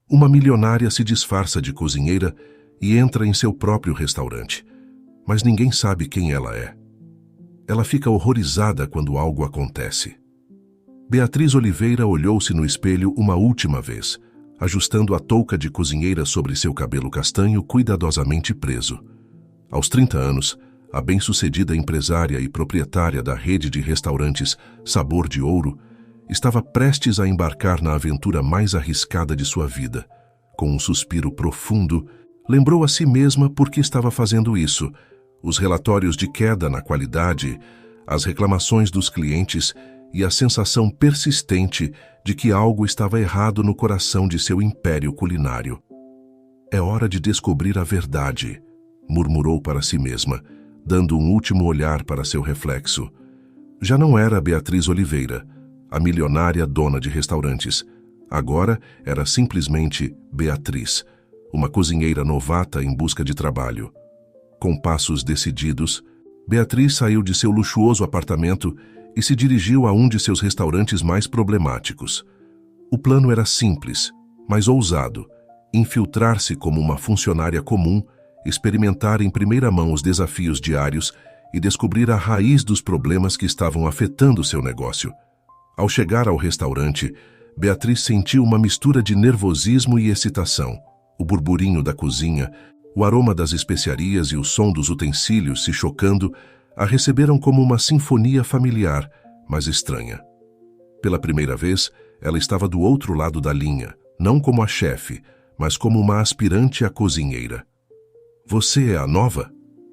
Uma milionária se disfarça de cozinheira e entra em seu próprio restaurante, mas ninguém sabe quem ela é. Ela fica horrorizada quando algo acontece. Beatriz Oliveira olhou-se no espelho uma última vez, ajustando a touca de cozinheira sobre seu cabelo castanho cuidadosamente preso. Aos 30 anos, a bem-sucedida empresária e proprietária da rede de restaurantes Sabor de Ouro estava prestes a embarcar na aventura mais arriscada de sua vida. Com um suspiro profundo, lembrou a si mesma por que estava fazendo isso. Os relatórios de queda na qualidade, as reclamações dos clientes e a sensação persistente de que algo estava errado no coração de seu império culinário. É hora de descobrir a verdade, murmurou para si mesma, dando um último olhar para seu reflexo. Já não era Beatriz Oliveira, a milionária dona de restaurantes. Agora era simplesmente Beatriz, uma cozinheira novata em busca de trabalho. Com passos decididos, Beatriz saiu de seu luxuoso apartamento e se dirigiu a um de seus restaurantes mais problemáticos. O plano era simples, mas ousado: infiltrar-se como uma funcionária comum, experimentar em primeira mão os desafios diários e descobrir a raiz dos problemas que estavam afetando seu negócio. Ao chegar ao restaurante, Beatriz sentiu uma mistura de nervosismo e excitação. O burburinho da cozinha, o aroma das especiarias e o som dos utensílios se chocando a receberam como uma sinfonia familiar, mas estranha. Pela primeira vez, ela estava do outro lado da linha, não como a chefe, mas como uma aspirante a cozinheira. "Você é a nova?"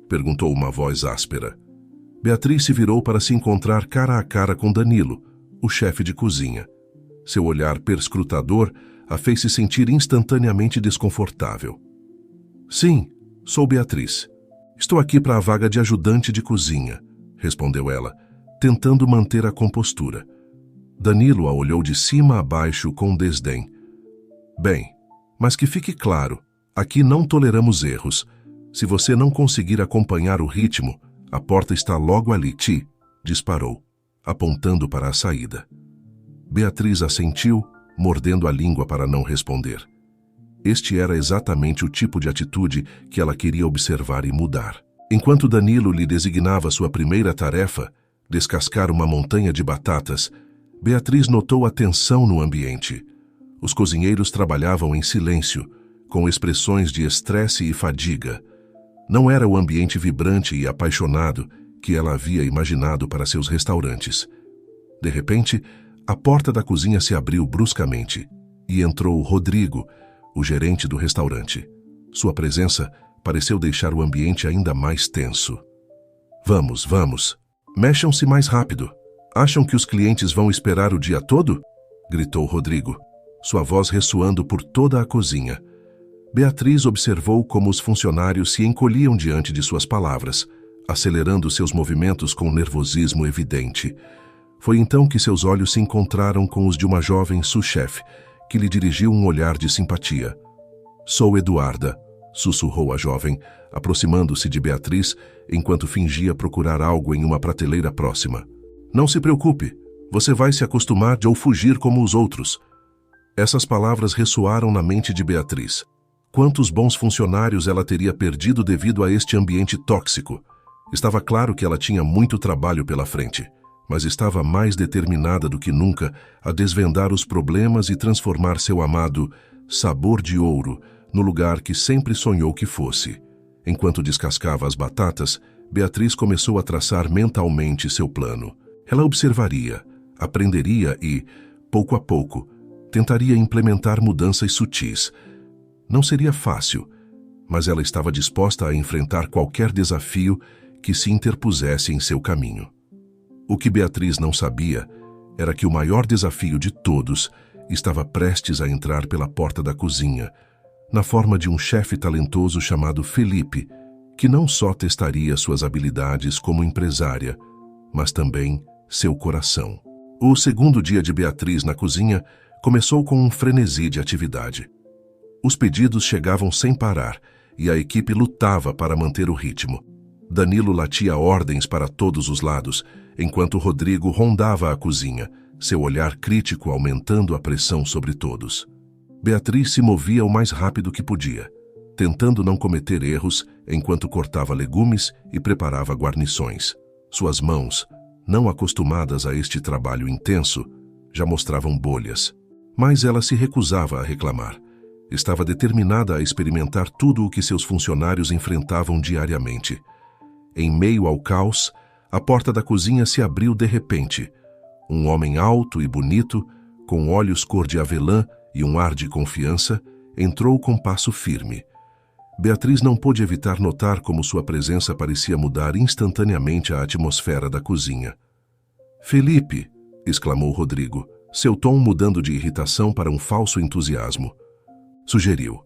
perguntou uma voz áspera. Beatriz se virou para se encontrar cara a cara com Danilo, o chefe de cozinha. Seu olhar perscrutador a fez se sentir instantaneamente desconfortável. "Sim, sou Beatriz. Estou aqui para a vaga de ajudante de cozinha", respondeu ela, tentando manter a compostura. Danilo a olhou de cima a baixo com desdém. "Bem, mas que fique claro, aqui não toleramos erros. Se você não conseguir acompanhar o ritmo, a porta está logo ali", disparou, apontando para a saída. Beatriz assentiu, mordendo a língua para não responder. Este era exatamente o tipo de atitude que ela queria observar e mudar. Enquanto Danilo lhe designava sua primeira tarefa, descascar uma montanha de batatas, Beatriz notou a tensão no ambiente. Os cozinheiros trabalhavam em silêncio, com expressões de estresse e fadiga. Não era o ambiente vibrante e apaixonado que ela havia imaginado para seus restaurantes. De repente, a porta da cozinha se abriu bruscamente e entrou Rodrigo, o gerente do restaurante. Sua presença pareceu deixar o ambiente ainda mais tenso. Vamos. Mexam-se mais rápido. Acham que os clientes vão esperar o dia todo?" gritou Rodrigo, sua voz ressoando por toda a cozinha. Beatriz observou como os funcionários se encolhiam diante de suas palavras, acelerando seus movimentos com nervosismo evidente. Foi então que seus olhos se encontraram com os de uma jovem sous-chefe, que lhe dirigiu um olhar de simpatia. "Sou Eduarda", sussurrou a jovem, aproximando-se de Beatriz enquanto fingia procurar algo em uma prateleira próxima. "Não se preocupe, você vai se acostumar ou fugir como os outros." Essas palavras ressoaram na mente de Beatriz. Quantos bons funcionários ela teria perdido devido a este ambiente tóxico? Estava claro que ela tinha muito trabalho pela frente, mas estava mais determinada do que nunca a desvendar os problemas e transformar seu amado Sabor de Ouro no lugar que sempre sonhou que fosse. Enquanto descascava as batatas, Beatriz começou a traçar mentalmente seu plano. Ela observaria, aprenderia e, pouco a pouco, tentaria implementar mudanças sutis. Não seria fácil, mas ela estava disposta a enfrentar qualquer desafio que se interpusesse em seu caminho. O que Beatriz não sabia era que o maior desafio de todos estava prestes a entrar pela porta da cozinha, na forma de um chefe talentoso chamado Felipe, que não só testaria suas habilidades como empresária, mas também seu coração. O segundo dia de Beatriz na cozinha começou com um frenesi de atividade. Os pedidos chegavam sem parar e a equipe lutava para manter o ritmo. Danilo latia ordens para todos os lados, enquanto Rodrigo rondava a cozinha, seu olhar crítico aumentando a pressão sobre todos. Beatriz se movia o mais rápido que podia, tentando não cometer erros enquanto cortava legumes e preparava guarnições. Suas mãos, não acostumadas a este trabalho intenso, já mostravam bolhas. Mas ela se recusava a reclamar. Estava determinada a experimentar tudo o que seus funcionários enfrentavam diariamente. Em meio ao caos, a porta da cozinha se abriu de repente. Um homem alto e bonito, com olhos cor de avelã e um ar de confiança, entrou com passo firme. Beatriz não pôde evitar notar como sua presença parecia mudar instantaneamente a atmosfera da cozinha. "Felipe!" exclamou Rodrigo, seu tom mudando de irritação para um falso entusiasmo. Sugeriu.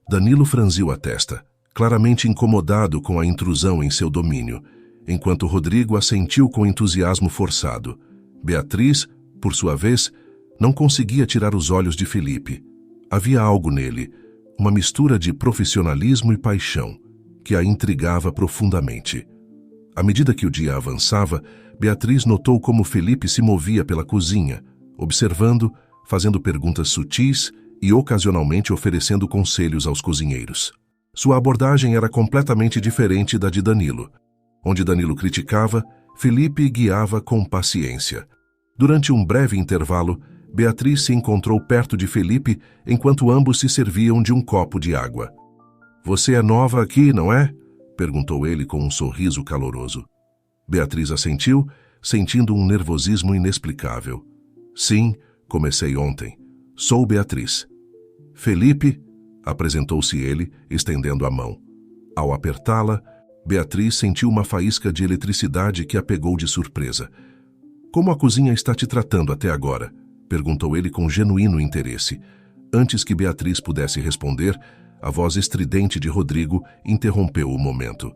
Danilo franziu a testa, claramente incomodado com a intrusão em seu domínio, enquanto Rodrigo assentiu com entusiasmo forçado. Beatriz, por sua vez, não conseguia tirar os olhos de Felipe. Havia algo nele, uma mistura de profissionalismo e paixão, que a intrigava profundamente. À medida que o dia avançava, Beatriz notou como Felipe se movia pela cozinha, observando, fazendo perguntas sutis e ocasionalmente oferecendo conselhos aos cozinheiros. Sua abordagem era completamente diferente da de Danilo. Onde Danilo criticava, Felipe guiava com paciência. Durante um breve intervalo, Beatriz se encontrou perto de Felipe enquanto ambos se serviam de um copo de água. "Você é nova aqui, não é?" perguntou ele com um sorriso caloroso. Beatriz assentiu, sentindo um nervosismo inexplicável. "Sim, comecei ontem. Sou Beatriz." "Felipe?" apresentou-se ele, estendendo a mão. Ao apertá-la, Beatriz sentiu uma faísca de eletricidade que a pegou de surpresa. "Como a cozinha está te tratando até agora?" perguntou ele com genuíno interesse. Antes que Beatriz pudesse responder, a voz estridente de Rodrigo interrompeu o momento.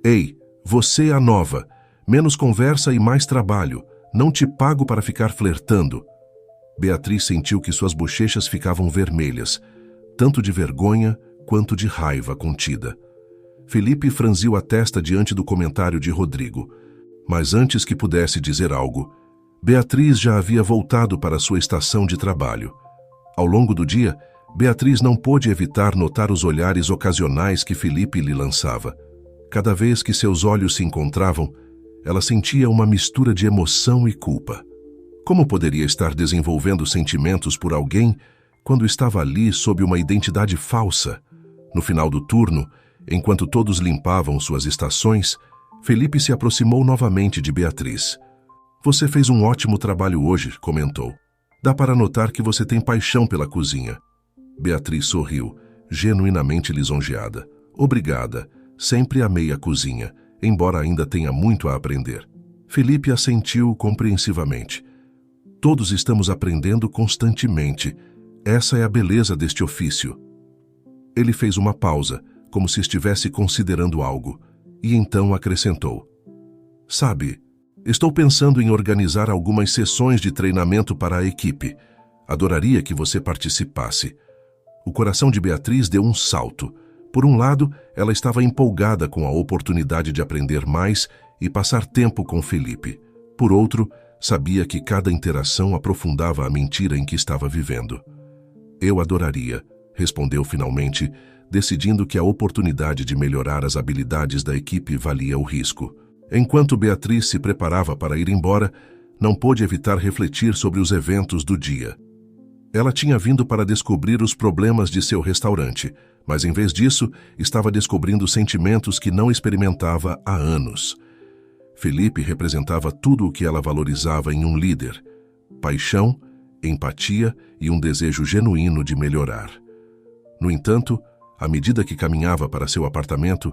"Ei, você é a nova. Menos conversa e mais trabalho. Não te pago para ficar flertando." Beatriz sentiu que suas bochechas ficavam vermelhas, tanto de vergonha quanto de raiva contida. Felipe franziu a testa diante do comentário de Rodrigo, mas antes que pudesse dizer algo, Beatriz já havia voltado para sua estação de trabalho. Ao longo do dia, Beatriz não pôde evitar notar os olhares ocasionais que Felipe lhe lançava. Cada vez que seus olhos se encontravam, ela sentia uma mistura de emoção e culpa. Como poderia estar desenvolvendo sentimentos por alguém quando estava ali sob uma identidade falsa? No final do turno, enquanto todos limpavam suas estações, Felipe se aproximou novamente de Beatriz. "Você fez um ótimo trabalho hoje", comentou. "Dá para notar que você tem paixão pela cozinha." Beatriz sorriu, genuinamente lisonjeada. "Obrigada. Sempre amei a cozinha, embora ainda tenha muito a aprender." Felipe assentiu compreensivamente. "Todos estamos aprendendo constantemente. Essa é a beleza deste ofício." Ele fez uma pausa, como se estivesse considerando algo, e então acrescentou. "Sabe, estou pensando em organizar algumas sessões de treinamento para a equipe. Adoraria que você participasse." O coração de Beatriz deu um salto. Por um lado, ela estava empolgada com a oportunidade de aprender mais e passar tempo com Felipe. Por outro, sabia que cada interação aprofundava a mentira em que estava vivendo. "Eu adoraria", respondeu finalmente, decidindo que a oportunidade de melhorar as habilidades da equipe valia o risco. Enquanto Beatriz se preparava para ir embora, não pôde evitar refletir sobre os eventos do dia. Ela tinha vindo para descobrir os problemas de seu restaurante, mas em vez disso, estava descobrindo sentimentos que não experimentava há anos. Felipe representava tudo o que ela valorizava em um líder: paixão, empatia e um desejo genuíno de melhorar. No entanto, à medida que caminhava para seu apartamento,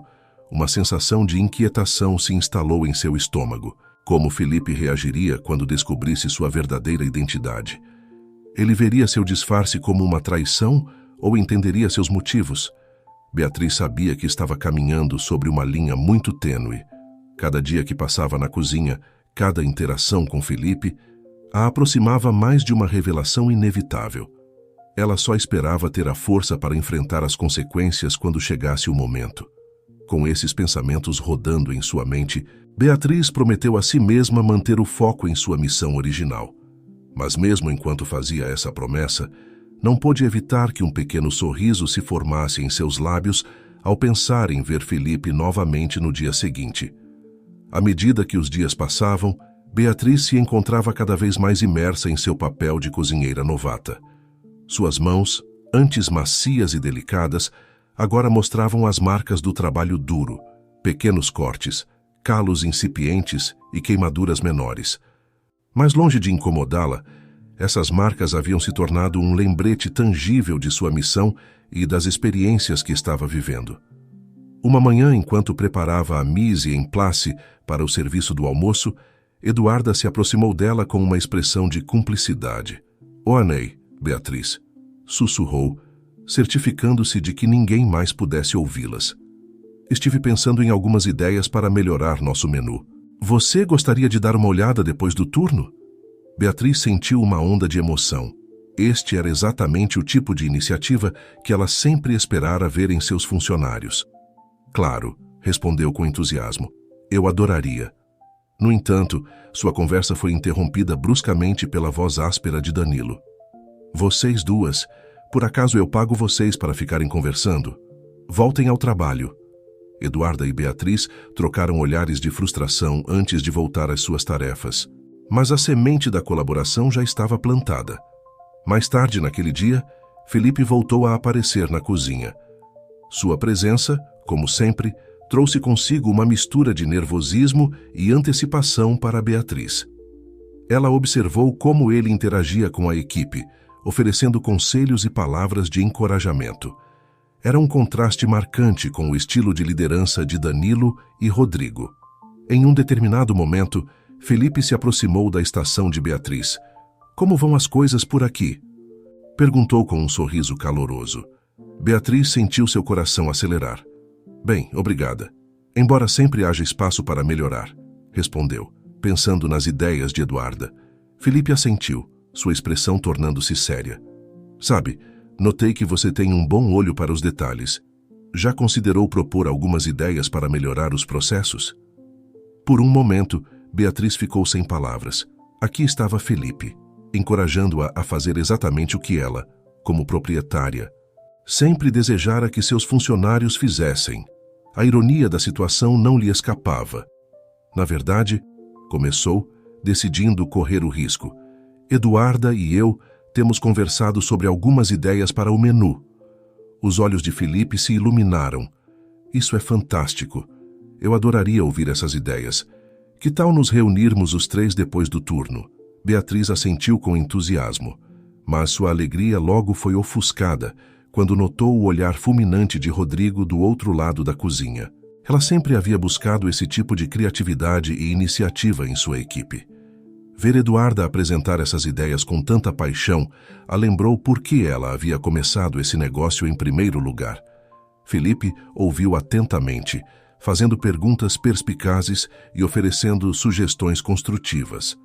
uma sensação de inquietação se instalou em seu estômago. Como Felipe reagiria quando descobrisse sua verdadeira identidade? Ele veria seu disfarce como uma traição ou entenderia seus motivos? Beatriz sabia que estava caminhando sobre uma linha muito tênue. Cada dia que passava na cozinha, cada interação com Felipe, a aproximava mais de uma revelação inevitável. Ela só esperava ter a força para enfrentar as consequências quando chegasse o momento. Com esses pensamentos rodando em sua mente, Beatriz prometeu a si mesma manter o foco em sua missão original. Mas mesmo enquanto fazia essa promessa, Não pôde evitar que um pequeno sorriso se formasse em seus lábios ao pensar em ver Felipe novamente no dia seguinte. À medida que os dias passavam, Beatriz se encontrava cada vez mais imersa em seu papel de cozinheira novata. Suas mãos, antes macias e delicadas, agora mostravam as marcas do trabalho duro, pequenos cortes, calos incipientes e queimaduras menores. Mas longe de incomodá-la, essas marcas haviam se tornado um lembrete tangível de sua missão e das experiências que estava vivendo. Uma manhã, enquanto preparava a mise em place para o serviço do almoço, Eduarda se aproximou dela com uma expressão de cumplicidade. "Oanei, Beatriz", sussurrou, certificando-se de que ninguém mais pudesse ouvi-las. "Estive pensando em algumas ideias para melhorar nosso menu. Você gostaria de dar uma olhada depois do turno?" Beatriz sentiu uma onda de emoção. Este era exatamente o tipo de iniciativa que ela sempre esperara ver em seus funcionários. "Claro", respondeu com entusiasmo. "Eu adoraria." No entanto, sua conversa foi interrompida bruscamente pela voz áspera de Danilo. "Vocês duas, por acaso eu pago vocês para ficarem conversando? Voltem ao trabalho." Eduarda e Beatriz trocaram olhares de frustração antes de voltar às suas tarefas. Mas a semente da colaboração já estava plantada. Mais tarde naquele dia, Felipe voltou a aparecer na cozinha. Sua presença, como sempre, trouxe consigo uma mistura de nervosismo e antecipação para Beatriz. Ela observou como ele interagia com a equipe, oferecendo conselhos e palavras de encorajamento. Era um contraste marcante com o estilo de liderança de Danilo e Rodrigo. Em um determinado momento, Felipe se aproximou da estação de Beatriz. "Como vão as coisas por aqui?" perguntou com um sorriso caloroso. Beatriz sentiu seu coração acelerar. "Bem, obrigada. Embora sempre haja espaço para melhorar", respondeu, pensando nas ideias de Eduarda. Felipe assentiu, sua expressão tornando-se séria. "Sabe, notei que você tem um bom olho para os detalhes. Já considerou propor algumas ideias para melhorar os processos?" Por um momento, Beatriz ficou sem palavras. Aqui estava Felipe, encorajando-a a fazer exatamente o que ela, como proprietária, sempre desejara que seus funcionários fizessem. A ironia da situação não lhe escapava. "Na verdade", começou, decidindo correr o risco, "Eduarda e eu temos conversado sobre algumas ideias para o menu." Os olhos de Felipe se iluminaram. "Isso é fantástico. Eu adoraria ouvir essas ideias. Que tal nos reunirmos os três depois do turno?" Beatriz assentiu com entusiasmo, mas sua alegria logo foi ofuscada quando notou o olhar fulminante de Rodrigo do outro lado da cozinha. Ela sempre havia buscado esse tipo de criatividade e iniciativa em sua equipe. Ver Eduarda apresentar essas ideias com tanta paixão a lembrou por que ela havia começado esse negócio em primeiro lugar. Felipe ouviu atentamente, fazendo perguntas perspicazes e oferecendo sugestões construtivas.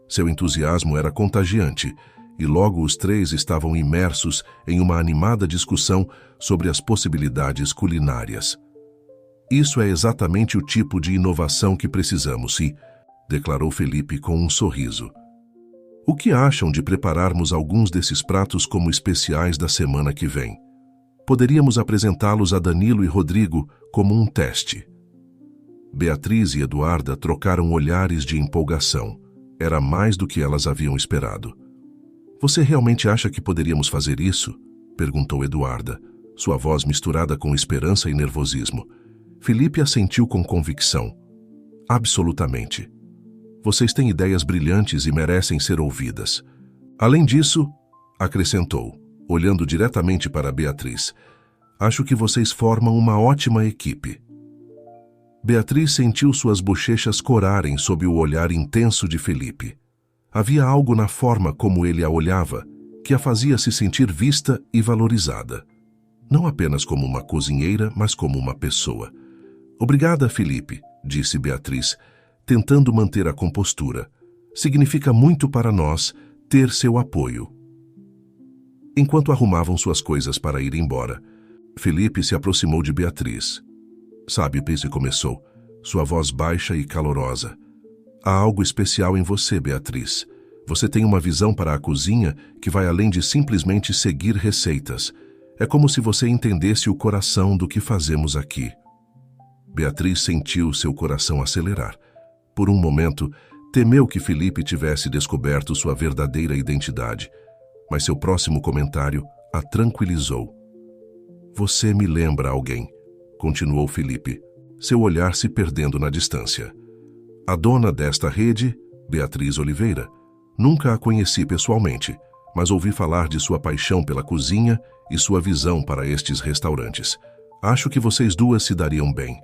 Seu entusiasmo era contagiante, e logo os três estavam imersos em uma animada discussão sobre as possibilidades culinárias. "Isso é exatamente o tipo de inovação que precisamos, sim", declarou Felipe com um sorriso. "O que acham de prepararmos alguns desses pratos como especiais da semana que vem? Poderíamos apresentá-los a Danilo e Rodrigo como um teste." Beatriz e Eduarda trocaram olhares de empolgação. Era mais do que elas haviam esperado. "Você realmente acha que poderíamos fazer isso?" perguntou Eduarda, sua voz misturada com esperança e nervosismo. Felipe assentiu com convicção. "Absolutamente. Vocês têm ideias brilhantes e merecem ser ouvidas. Além disso", acrescentou, olhando diretamente para Beatriz, "acho que vocês formam uma ótima equipe." Beatriz sentiu suas bochechas corarem sob o olhar intenso de Felipe. Havia algo na forma como ele a olhava que a fazia se sentir vista e valorizada. Não apenas como uma cozinheira, mas como uma pessoa. "Obrigada, Felipe", disse Beatriz, tentando manter a compostura. "Significa muito para nós ter seu apoio." Enquanto arrumavam suas coisas para ir embora, Felipe se aproximou de Beatriz. "Sabe", começou, sua voz baixa e calorosa, "há algo especial em você, Beatriz. Você tem uma visão para a cozinha que vai além de simplesmente seguir receitas. É como se você entendesse o coração do que fazemos aqui. Beatriz sentiu seu coração acelerar. Por um momento, temeu que Felipe tivesse descoberto sua verdadeira identidade, mas seu próximo comentário a tranquilizou. Você me lembra alguém, continuou Felipe, seu olhar se perdendo na distância. A dona desta rede, Beatriz Oliveira. Nunca a conheci pessoalmente, mas ouvi falar de sua paixão pela cozinha e sua visão para estes restaurantes. Acho que vocês duas se dariam bem.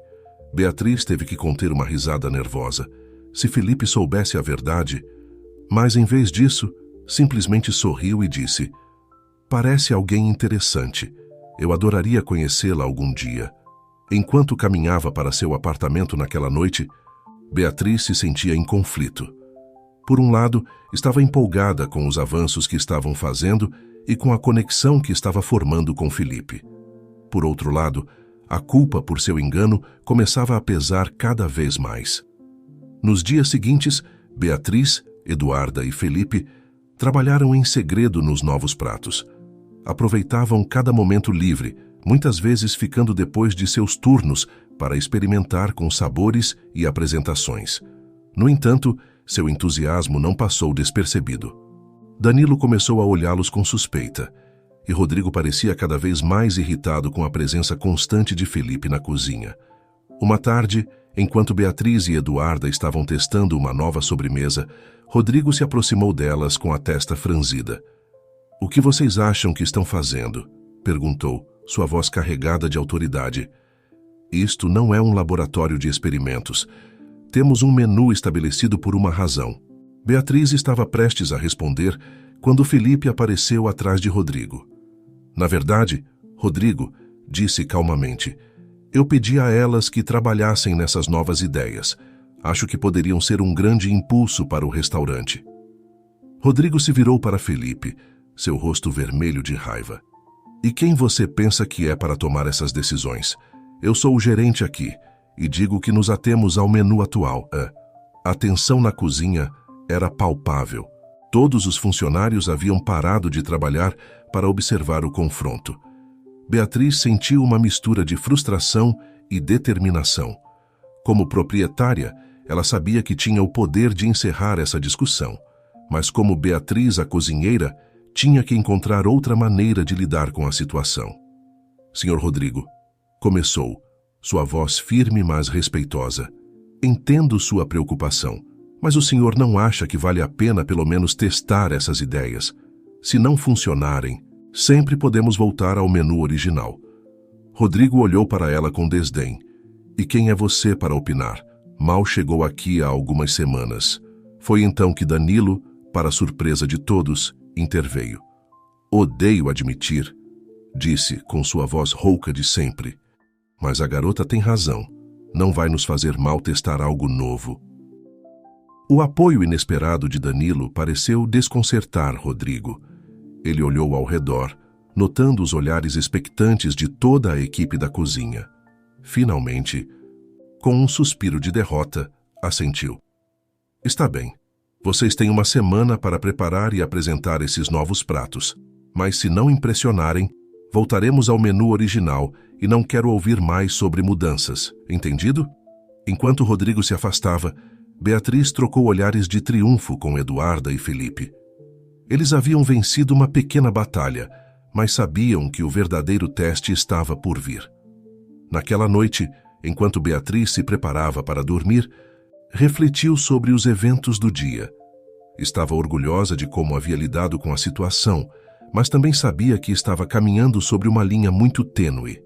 Beatriz teve que conter uma risada nervosa. Se Felipe soubesse a verdade, mas em vez disso, simplesmente sorriu e disse: parece alguém interessante. Eu adoraria conhecê-la algum dia. Enquanto caminhava para seu apartamento naquela noite, Beatriz se sentia em conflito. Por um lado, estava empolgada com os avanços que estavam fazendo e com a conexão que estava formando com Felipe. Por outro lado, a culpa por seu engano começava a pesar cada vez mais. Nos dias seguintes, Beatriz, Eduarda e Felipe trabalharam em segredo nos novos pratos. Aproveitavam cada momento livre, muitas vezes ficando depois de seus turnos para experimentar com sabores e apresentações. No entanto, seu entusiasmo não passou despercebido. Danilo começou a olhá-los com suspeita, e Rodrigo parecia cada vez mais irritado com a presença constante de Felipe na cozinha. Uma tarde, enquanto Beatriz e Eduarda estavam testando uma nova sobremesa, Rodrigo se aproximou delas com a testa franzida. "O que vocês acham que estão fazendo?" perguntou, sua voz carregada de autoridade. "Isto não é um laboratório de experimentos. Temos um menu estabelecido por uma razão." Beatriz estava prestes a responder quando Felipe apareceu atrás de Rodrigo. "Na verdade, Rodrigo", disse calmamente, "eu pedi a elas que trabalhassem nessas novas ideias. Acho que poderiam ser um grande impulso para o restaurante." Rodrigo se virou para Felipe, seu rosto vermelho de raiva. "E quem você pensa que é para tomar essas decisões? Eu sou o gerente aqui e digo que nos atemos ao menu atual." A tensão na cozinha era palpável. Todos os funcionários haviam parado de trabalhar para observar o confronto. Beatriz sentiu uma mistura de frustração e determinação. Como proprietária, ela sabia que tinha o poder de encerrar essa discussão, mas como Beatriz, a cozinheira, tinha que encontrar outra maneira de lidar com a situação. "Senhor Rodrigo", começou, sua voz firme mas respeitosa, "entendo sua preocupação, mas o senhor não acha que vale a pena pelo menos testar essas ideias? Se não funcionarem, sempre podemos voltar ao menu original." Rodrigo olhou para ela com desdém. "E quem é você para opinar? Mal chegou aqui há algumas semanas." Foi então que Danilo, para a surpresa de todos, interveio. "Odeio admitir", disse com sua voz rouca de sempre, "mas a garota tem razão. Não vai nos fazer mal testar algo novo." O apoio inesperado de Danilo pareceu desconcertar Rodrigo. Ele olhou ao redor, notando os olhares expectantes de toda a equipe da cozinha. Finalmente, com um suspiro de derrota, assentiu. "Está bem. Vocês têm uma semana para preparar e apresentar esses novos pratos, mas se não impressionarem, voltaremos ao menu original e não quero ouvir mais sobre mudanças, entendido?" Enquanto Rodrigo se afastava, Beatriz trocou olhares de triunfo com Eduarda e Felipe. Eles haviam vencido uma pequena batalha, mas sabiam que o verdadeiro teste estava por vir. Naquela noite, enquanto Beatriz se preparava para dormir, refletiu sobre os eventos do dia. Estava orgulhosa de como havia lidado com a situação, mas também sabia que estava caminhando sobre uma linha muito tênue.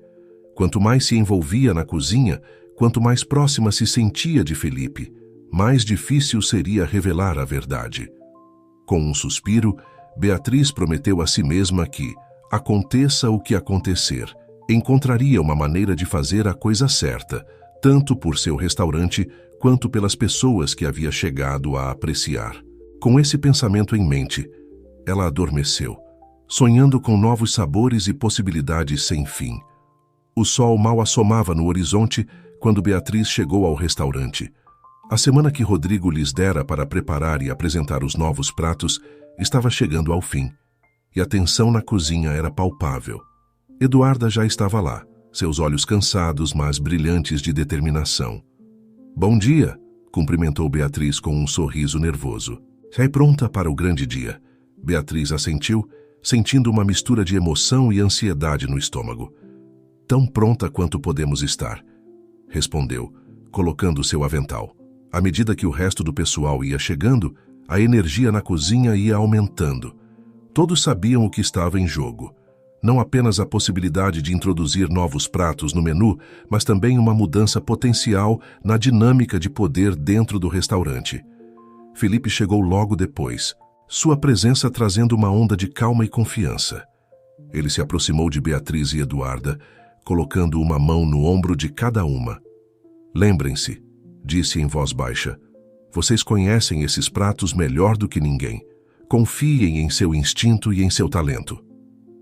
Quanto mais se envolvia na cozinha, quanto mais próxima se sentia de Felipe, mais difícil seria revelar a verdade. Com um suspiro, Beatriz prometeu a si mesma que, aconteça o que acontecer, encontraria uma maneira de fazer a coisa certa, tanto por seu restaurante quanto pelas pessoas que havia chegado a apreciar. Com esse pensamento em mente, ela adormeceu, sonhando com novos sabores e possibilidades sem fim. O sol mal assomava no horizonte quando Beatriz chegou ao restaurante. A semana que Rodrigo lhes dera para preparar e apresentar os novos pratos estava chegando ao fim, e a tensão na cozinha era palpável. Eduarda já estava lá, seus olhos cansados, mas brilhantes de determinação. "Bom dia", cumprimentou Beatriz com um sorriso nervoso. "Já é pronta para o grande dia?" Beatriz assentiu, sentindo uma mistura de emoção e ansiedade no estômago. "Tão pronta quanto podemos estar", respondeu, colocando seu avental. À medida que o resto do pessoal ia chegando, a energia na cozinha ia aumentando. Todos sabiam o que estava em jogo. Não apenas a possibilidade de introduzir novos pratos no menu, mas também uma mudança potencial na dinâmica de poder dentro do restaurante. Felipe chegou logo depois, sua presença trazendo uma onda de calma e confiança. Ele se aproximou de Beatriz e Eduarda, colocando uma mão no ombro de cada uma. "Lembrem-se", disse em voz baixa, "vocês conhecem esses pratos melhor do que ninguém. Confiem em seu instinto e em seu talento."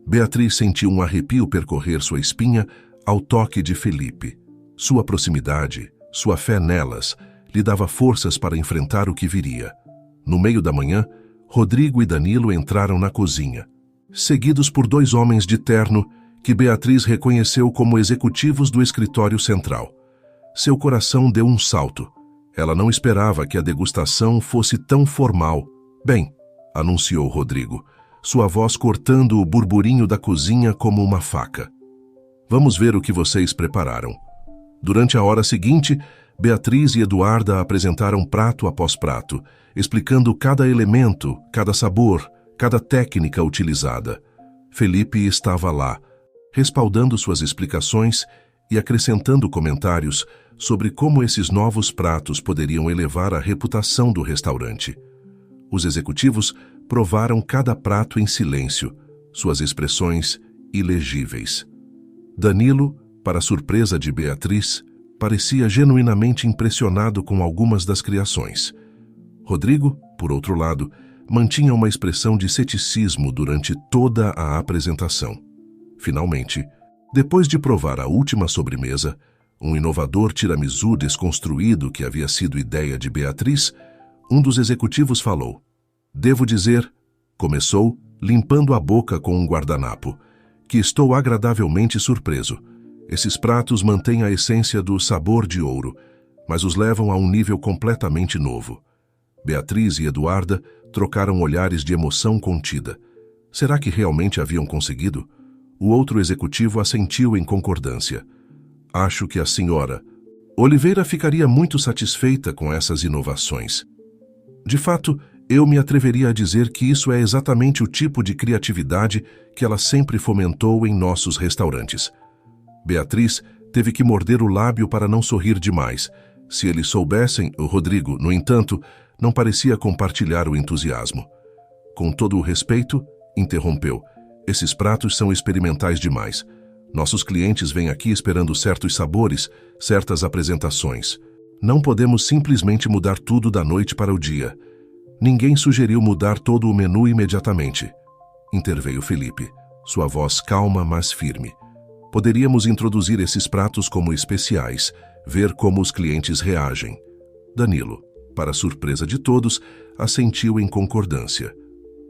Beatriz sentiu um arrepio percorrer sua espinha ao toque de Felipe. Sua proximidade, sua fé nelas, lhe dava forças para enfrentar o que viria. No meio da manhã, Rodrigo e Danilo entraram na cozinha, seguidos por 2 homens de terno que Beatriz reconheceu como executivos do escritório central. Seu coração deu um salto. Ela não esperava que a degustação fosse tão formal. "Bem", anunciou Rodrigo, sua voz cortando o burburinho da cozinha como uma faca. "Vamos ver o que vocês prepararam." Durante a hora seguinte, Beatriz e Eduarda apresentaram prato após prato, explicando cada elemento, cada sabor, cada técnica utilizada. Felipe estava lá, respaldando suas explicações e acrescentando comentários sobre como esses novos pratos poderiam elevar a reputação do restaurante. Os executivos provaram cada prato em silêncio, suas expressões ilegíveis. Danilo, para surpresa de Beatriz, parecia genuinamente impressionado com algumas das criações. Rodrigo, por outro lado, mantinha uma expressão de ceticismo durante toda a apresentação. Finalmente, depois de provar a última sobremesa, um inovador tiramisu desconstruído que havia sido ideia de Beatriz, um dos executivos falou: "Devo dizer", começou, limpando a boca com um guardanapo, "que estou agradavelmente surpreso. Esses pratos mantêm a essência do sabor de ouro, mas os levam a um nível completamente novo." Beatriz e Eduarda trocaram olhares de emoção contida. Será que realmente haviam conseguido? O outro executivo assentiu em concordância. "Acho que a senhora Oliveira ficaria muito satisfeita com essas inovações. De fato, eu me atreveria a dizer que isso é exatamente o tipo de criatividade que ela sempre fomentou em nossos restaurantes." Beatriz teve que morder o lábio para não sorrir demais. Se eles soubessem, o Rodrigo, no entanto, não parecia compartilhar o entusiasmo. "Com todo o respeito", interrompeu, "esses pratos são experimentais demais. Nossos clientes vêm aqui esperando certos sabores, certas apresentações. Não podemos simplesmente mudar tudo da noite para o dia." "Ninguém sugeriu mudar todo o menu imediatamente", interveio Felipe, sua voz calma, mas firme. "Poderíamos introduzir esses pratos como especiais, ver como os clientes reagem." Danilo, para surpresa de todos, assentiu em concordância.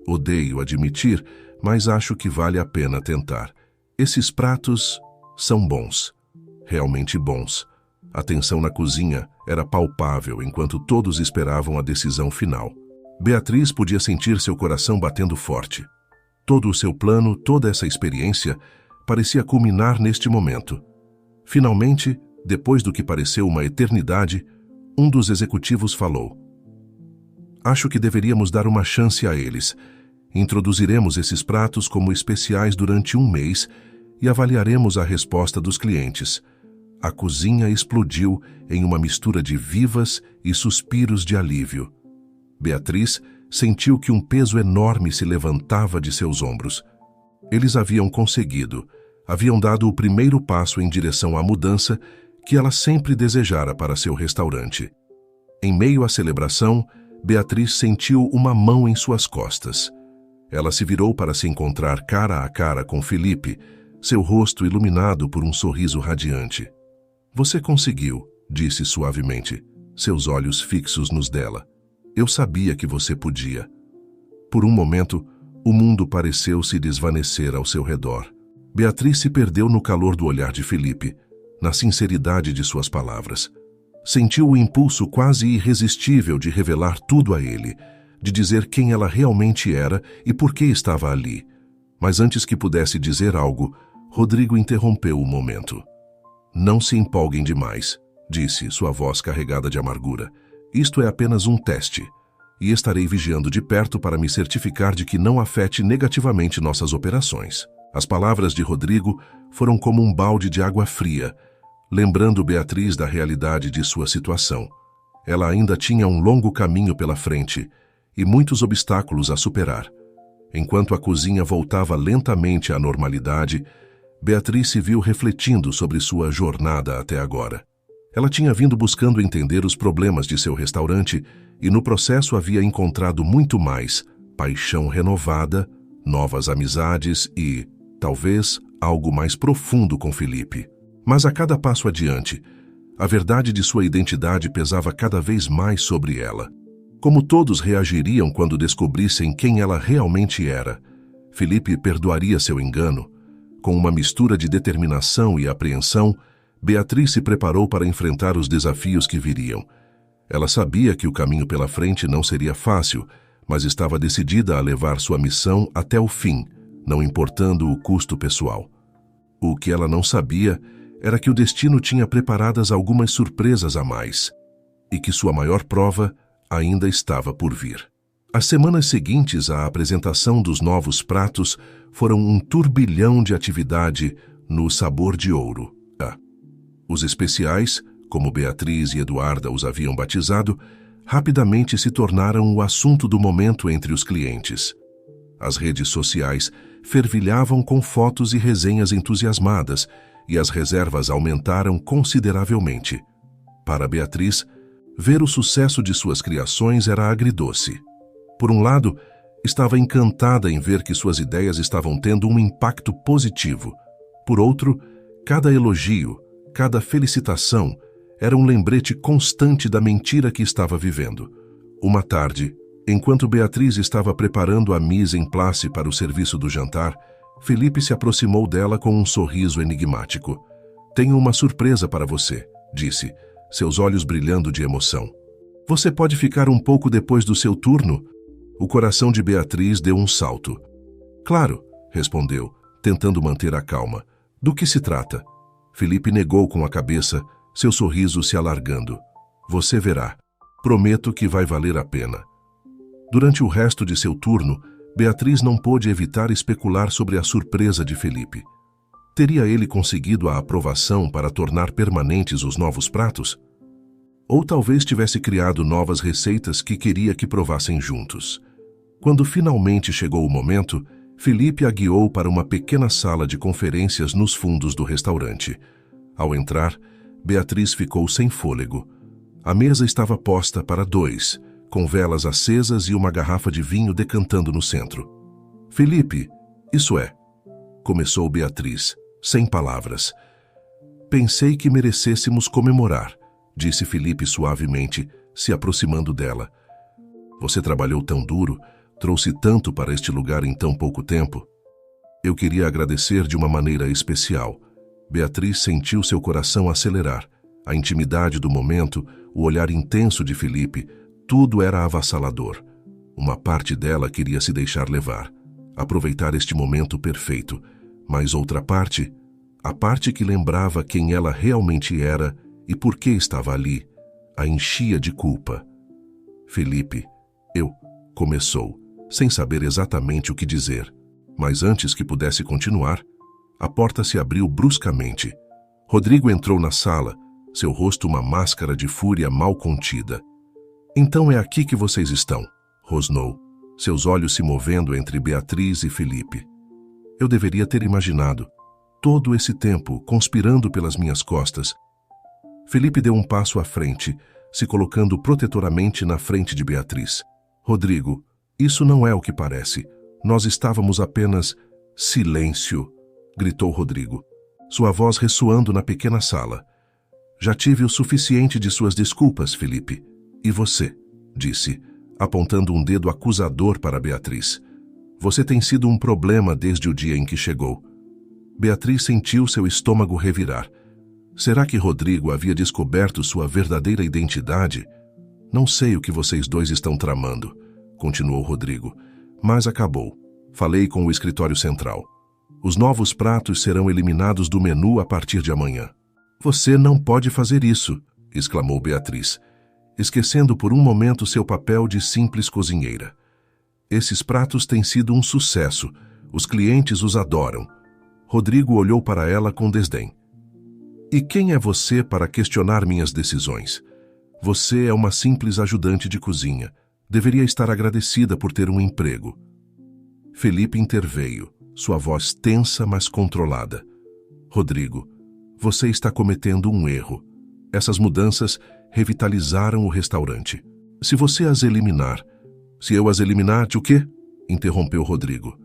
"Odeio admitir, mas acho que vale a pena tentar. Esses pratos são bons, realmente bons." A tensão na cozinha era palpável enquanto todos esperavam a decisão final. Beatriz podia sentir seu coração batendo forte. Todo o seu plano, toda essa experiência, parecia culminar neste momento. Finalmente, depois do que pareceu uma eternidade, um dos executivos falou: "Acho que deveríamos dar uma chance a eles. Introduziremos esses pratos como especiais durante 1 mês e avaliaremos a resposta dos clientes." A cozinha explodiu em uma mistura de vivas e suspiros de alívio. Beatriz sentiu que um peso enorme se levantava de seus ombros. Eles haviam conseguido, haviam dado o primeiro passo em direção à mudança que ela sempre desejara para seu restaurante. Em meio à celebração, Beatriz sentiu uma mão em suas costas. Ela se virou para se encontrar cara a cara com Felipe, seu rosto iluminado por um sorriso radiante. "Você conseguiu", disse suavemente. seus olhos fixos nos dela. Eu sabia que você podia. Por um momento, o mundo pareceu se desvanecer ao seu redor. Beatriz se perdeu no calor do olhar de Felipe, na sinceridade de suas palavras. Sentiu o impulso quase irresistível de revelar tudo a ele, de dizer quem ela realmente era e por que estava ali. Mas antes que pudesse dizer algo, Rodrigo interrompeu o momento. Não se empolguem demais, disse, sua voz carregada de amargura. Isto é apenas um teste, e estarei vigiando de perto para me certificar de que não afete negativamente nossas operações. As palavras de Rodrigo foram como um balde de água fria, lembrando Beatriz da realidade de sua situação. Ela ainda tinha um longo caminho pela frente e muitos obstáculos a superar. Enquanto a cozinha voltava lentamente à normalidade, Beatriz se viu refletindo sobre sua jornada até agora. Ela tinha vindo buscando entender os problemas de seu restaurante e no processo havia encontrado muito mais: paixão renovada, novas amizades e, talvez, algo mais profundo com Felipe. Mas a cada passo adiante, a verdade de sua identidade pesava cada vez mais sobre ela. Como todos reagiriam quando descobrissem quem ela realmente era? Felipe perdoaria seu engano? Com uma mistura de determinação e apreensão, Beatriz se preparou para enfrentar os desafios que viriam. Ela sabia que o caminho pela frente não seria fácil, mas estava decidida a levar sua missão até o fim, não importando o custo pessoal. O que ela não sabia era que o destino tinha preparadas algumas surpresas a mais, e que sua maior prova ainda estava por vir. As semanas seguintes à apresentação dos novos pratos foram um turbilhão de atividade no Sabor de Ouro. Os especiais, como Beatriz e Eduarda os haviam batizado, rapidamente se tornaram o assunto do momento entre os clientes. As redes sociais fervilhavam com fotos e resenhas entusiasmadas, e as reservas aumentaram consideravelmente. Para Beatriz, ver o sucesso de suas criações era agridoce. Por um lado, estava encantada em ver que suas ideias estavam tendo um impacto positivo. Por outro, cada elogio, cada felicitação era um lembrete constante da mentira que estava vivendo. Uma tarde, enquanto Beatriz estava preparando a mise en place para o serviço do jantar, Felipe se aproximou dela com um sorriso enigmático. "Tenho uma surpresa para você", disse, seus olhos brilhando de emoção. "Você pode ficar um pouco depois do seu turno?" O coração de Beatriz deu um salto. "Claro", respondeu, tentando manter a calma. "Do que se trata?" Felipe negou com a cabeça, seu sorriso se alargando. "Você verá. Prometo que vai valer a pena." Durante o resto de seu turno, Beatriz não pôde evitar especular sobre a surpresa de Felipe. Teria ele conseguido a aprovação para tornar permanentes os novos pratos? Ou talvez tivesse criado novas receitas que queria que provassem juntos. Quando finalmente chegou o momento, Felipe a guiou para uma pequena sala de conferências nos fundos do restaurante. Ao entrar, Beatriz ficou sem fôlego. A mesa estava posta para 2, com velas acesas e uma garrafa de vinho decantando no centro. "Felipe, isso é", começou Beatriz, sem palavras. "Pensei que merecêssemos comemorar", disse Felipe suavemente, se aproximando dela. "Você trabalhou tão duro, trouxe tanto para este lugar em tão pouco tempo. Eu queria agradecer de uma maneira especial." Beatriz sentiu seu coração acelerar. A intimidade do momento, o olhar intenso de Felipe, tudo era avassalador. Uma parte dela queria se deixar levar, aproveitar este momento perfeito, mas outra parte, a parte que lembrava quem ela realmente era e por que estava ali, a enchia de culpa. "Felipe, começou, sem saber exatamente o que dizer, mas antes que pudesse continuar, a porta se abriu bruscamente. Rodrigo entrou na sala, seu rosto uma máscara de fúria mal contida. "Então é aqui que vocês estão", rosnou, seus olhos se movendo entre Beatriz e Felipe. "Eu deveria ter imaginado. Todo esse tempo, conspirando pelas minhas costas." Felipe deu um passo à frente, se colocando protetoramente na frente de Beatriz. "Rodrigo, isso não é o que parece. Nós estávamos apenas..." "Silêncio!" gritou Rodrigo, sua voz ressoando na pequena sala. Já tive o suficiente de suas desculpas, Felipe. E você? Disse, apontando um dedo acusador para Beatriz. Você tem sido um problema desde o dia em que chegou. Beatriz sentiu seu estômago revirar. Será que Rodrigo havia descoberto sua verdadeira identidade? Não sei o que vocês dois estão tramando, continuou Rodrigo, mas acabou. Falei com o escritório central. Os novos pratos serão eliminados do menu a partir de amanhã. Você não pode fazer isso, exclamou Beatriz, esquecendo por um momento seu papel de simples cozinheira. Esses pratos têm sido um sucesso. Os clientes os adoram. Rodrigo olhou para ela com desdém. E quem é você para questionar minhas decisões? Você é uma simples ajudante de cozinha. Deveria estar agradecida por ter um emprego. Felipe interveio, sua voz tensa, mas controlada. Rodrigo, você está cometendo um erro. Essas mudanças revitalizaram o restaurante. Se você as eliminar... Se eu as eliminar, de o quê? Interrompeu Rodrigo.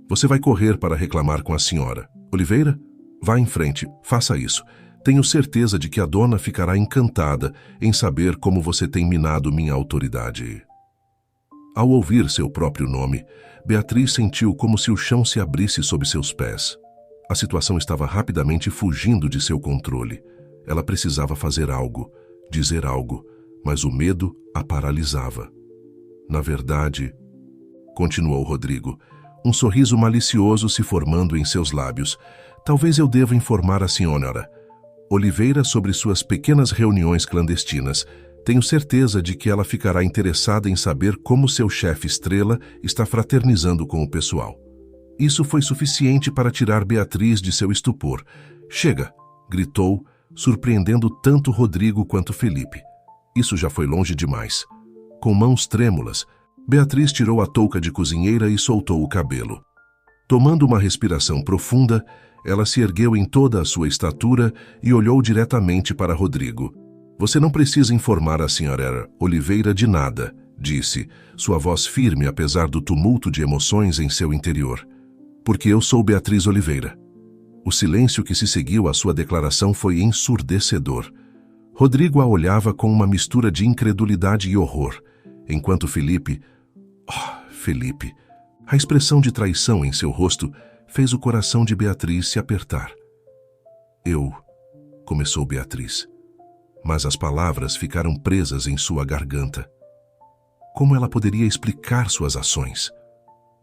Você vai correr para reclamar com a senhora. Oliveira? Vá em frente, faça isso. Tenho certeza de que a dona ficará encantada em saber como você tem minado minha autoridade. Ao ouvir seu próprio nome, Beatriz sentiu como se o chão se abrisse sob seus pés. A situação estava rapidamente fugindo de seu controle. Ela precisava fazer algo, dizer algo, mas o medo a paralisava. Na verdade, continuou Rodrigo, um sorriso malicioso se formando em seus lábios. Talvez eu deva informar a senhora Oliveira sobre suas pequenas reuniões clandestinas. Tenho certeza de que ela ficará interessada em saber como seu chefe estrela está fraternizando com o pessoal. Isso foi suficiente para tirar Beatriz de seu estupor. Chega, gritou, surpreendendo tanto Rodrigo quanto Felipe. Isso já foi longe demais. Com mãos trêmulas, Beatriz tirou a touca de cozinheira e soltou o cabelo. Tomando uma respiração profunda, ela se ergueu em toda a sua estatura e olhou diretamente para Rodrigo. Você não precisa informar a senhora Oliveira de nada, disse, sua voz firme apesar do tumulto de emoções em seu interior. Porque eu sou Beatriz Oliveira. O silêncio que se seguiu à sua declaração foi ensurdecedor. Rodrigo a olhava com uma mistura de incredulidade e horror, enquanto Felipe... Felipe... A expressão de traição em seu rosto fez o coração de Beatriz se apertar. Começou Beatriz, mas as palavras ficaram presas em sua garganta. Como ela poderia explicar suas ações?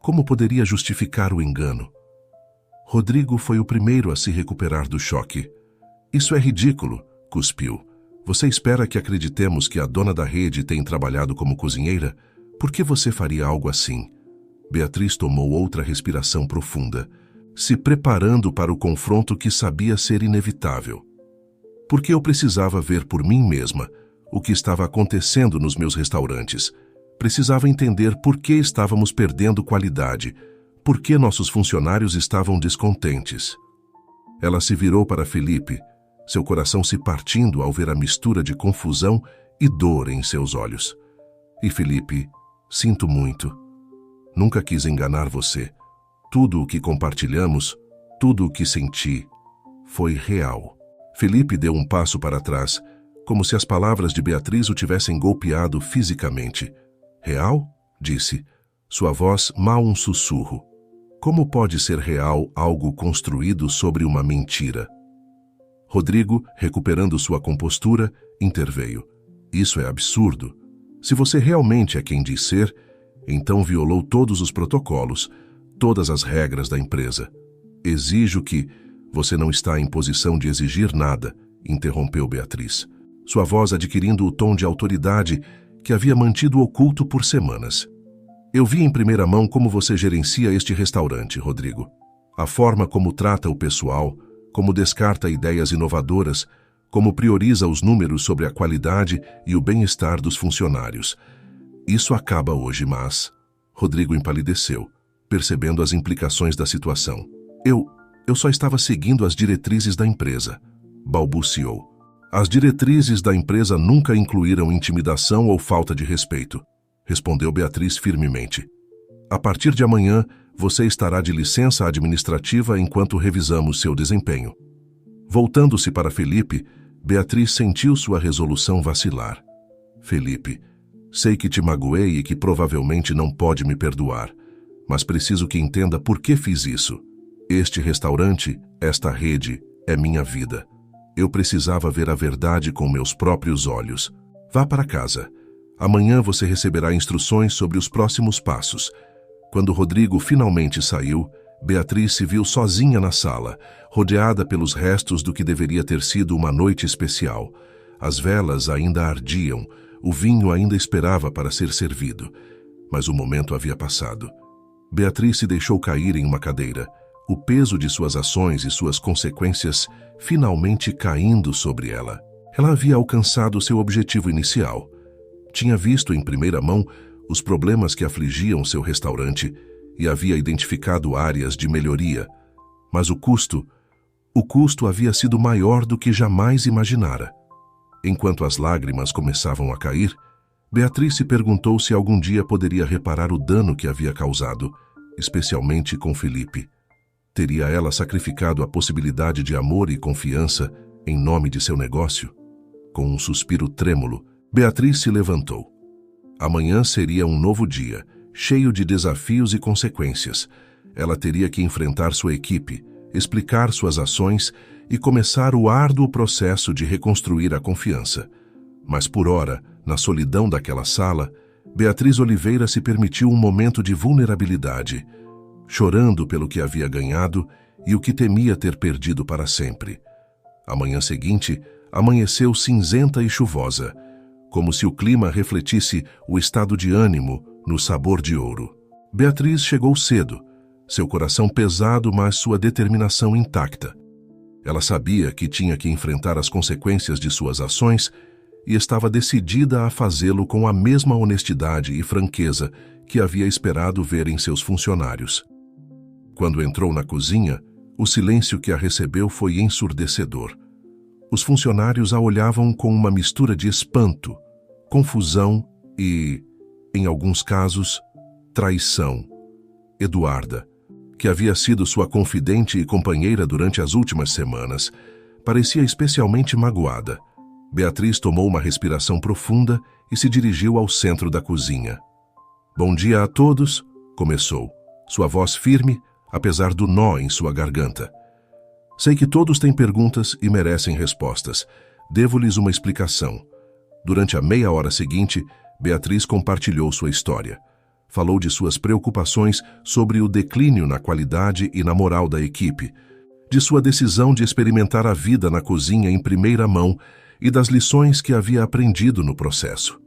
Como poderia justificar o engano? Rodrigo foi o primeiro a se recuperar do choque. Isso é ridículo, cuspiu. Você espera que acreditemos que a dona da rede tem trabalhado como cozinheira? Por que você faria algo assim? Beatriz tomou outra respiração profunda, se preparando para o confronto que sabia ser inevitável. Porque eu precisava ver por mim mesma o que estava acontecendo nos meus restaurantes. Precisava entender por que estávamos perdendo qualidade, por que nossos funcionários estavam descontentes. Ela se virou para Felipe, seu coração se partindo ao ver a mistura de confusão e dor em seus olhos. E Felipe, sinto muito. Nunca quis enganar você. Tudo o que compartilhamos, tudo o que senti, foi real. Felipe deu um passo para trás, como se as palavras de Beatriz o tivessem golpeado fisicamente. Real? Disse, sua voz mal um sussurro. Como pode ser real algo construído sobre uma mentira? Rodrigo, recuperando sua compostura, interveio. Isso é absurdo. Se você realmente é quem diz ser, então violou todos os protocolos, todas as regras da empresa. Exijo que... Você não está em posição de exigir nada, interrompeu Beatriz, sua voz adquirindo o tom de autoridade que havia mantido oculto por semanas. Eu vi em primeira mão como você gerencia este restaurante, Rodrigo. A forma como trata o pessoal, como descarta ideias inovadoras, como prioriza os números sobre a qualidade e o bem-estar dos funcionários. Isso acaba hoje, mas... Rodrigo empalideceu, percebendo as implicações da situação. Eu só estava seguindo as diretrizes da empresa, balbuciou. As diretrizes da empresa nunca incluíram intimidação ou falta de respeito, respondeu Beatriz firmemente. A partir de amanhã, você estará de licença administrativa enquanto revisamos seu desempenho. Voltando-se para Felipe, Beatriz sentiu sua resolução vacilar. Felipe, sei que te magoei e que provavelmente não pode me perdoar, mas preciso que entenda por que fiz isso. Este restaurante, esta rede, é minha vida. Eu precisava ver a verdade com meus próprios olhos. Vá para casa. Amanhã você receberá instruções sobre os próximos passos. Quando Rodrigo finalmente saiu, Beatriz se viu sozinha na sala, rodeada pelos restos do que deveria ter sido uma noite especial. As velas ainda ardiam, o vinho ainda esperava para ser servido, mas o momento havia passado. Beatriz se deixou cair em uma cadeira, o peso de suas ações e suas consequências finalmente caindo sobre ela. Ela havia alcançado seu objetivo inicial. Tinha visto em primeira mão os problemas que afligiam seu restaurante e havia identificado áreas de melhoria, mas o custo havia sido maior do que jamais imaginara. Enquanto as lágrimas começavam a cair, Beatriz se perguntou se algum dia poderia reparar o dano que havia causado, especialmente com Felipe. Teria ela sacrificado a possibilidade de amor e confiança em nome de seu negócio? Com um suspiro trêmulo, Beatriz se levantou. Amanhã seria um novo dia, cheio de desafios e consequências. Ela teria que enfrentar sua equipe, explicar suas ações e começar o árduo processo de reconstruir a confiança. Mas por ora, na solidão daquela sala, Beatriz Oliveira se permitiu um momento de vulnerabilidade, chorando pelo que havia ganhado e o que temia ter perdido para sempre. A manhã seguinte amanheceu cinzenta e chuvosa, como se o clima refletisse o estado de ânimo no sabor de ouro. Beatriz chegou cedo, seu coração pesado, mas sua determinação intacta. Ela sabia que tinha que enfrentar as consequências de suas ações e estava decidida a fazê-lo com a mesma honestidade e franqueza que havia esperado ver em seus funcionários. Quando entrou na cozinha, o silêncio que a recebeu foi ensurdecedor. Os funcionários a olhavam com uma mistura de espanto, confusão e, em alguns casos, traição. Eduarda, que havia sido sua confidente e companheira durante as últimas semanas, parecia especialmente magoada. Beatriz tomou uma respiração profunda e se dirigiu ao centro da cozinha. "Bom dia a todos", começou, sua voz firme, apesar do nó em sua garganta. "Sei que todos têm perguntas e merecem respostas. Devo-lhes uma explicação." Durante a meia hora seguinte, Beatriz compartilhou sua história. Falou de suas preocupações sobre o declínio na qualidade e na moral da equipe, de sua decisão de experimentar a vida na cozinha em primeira mão e das lições que havia aprendido no processo.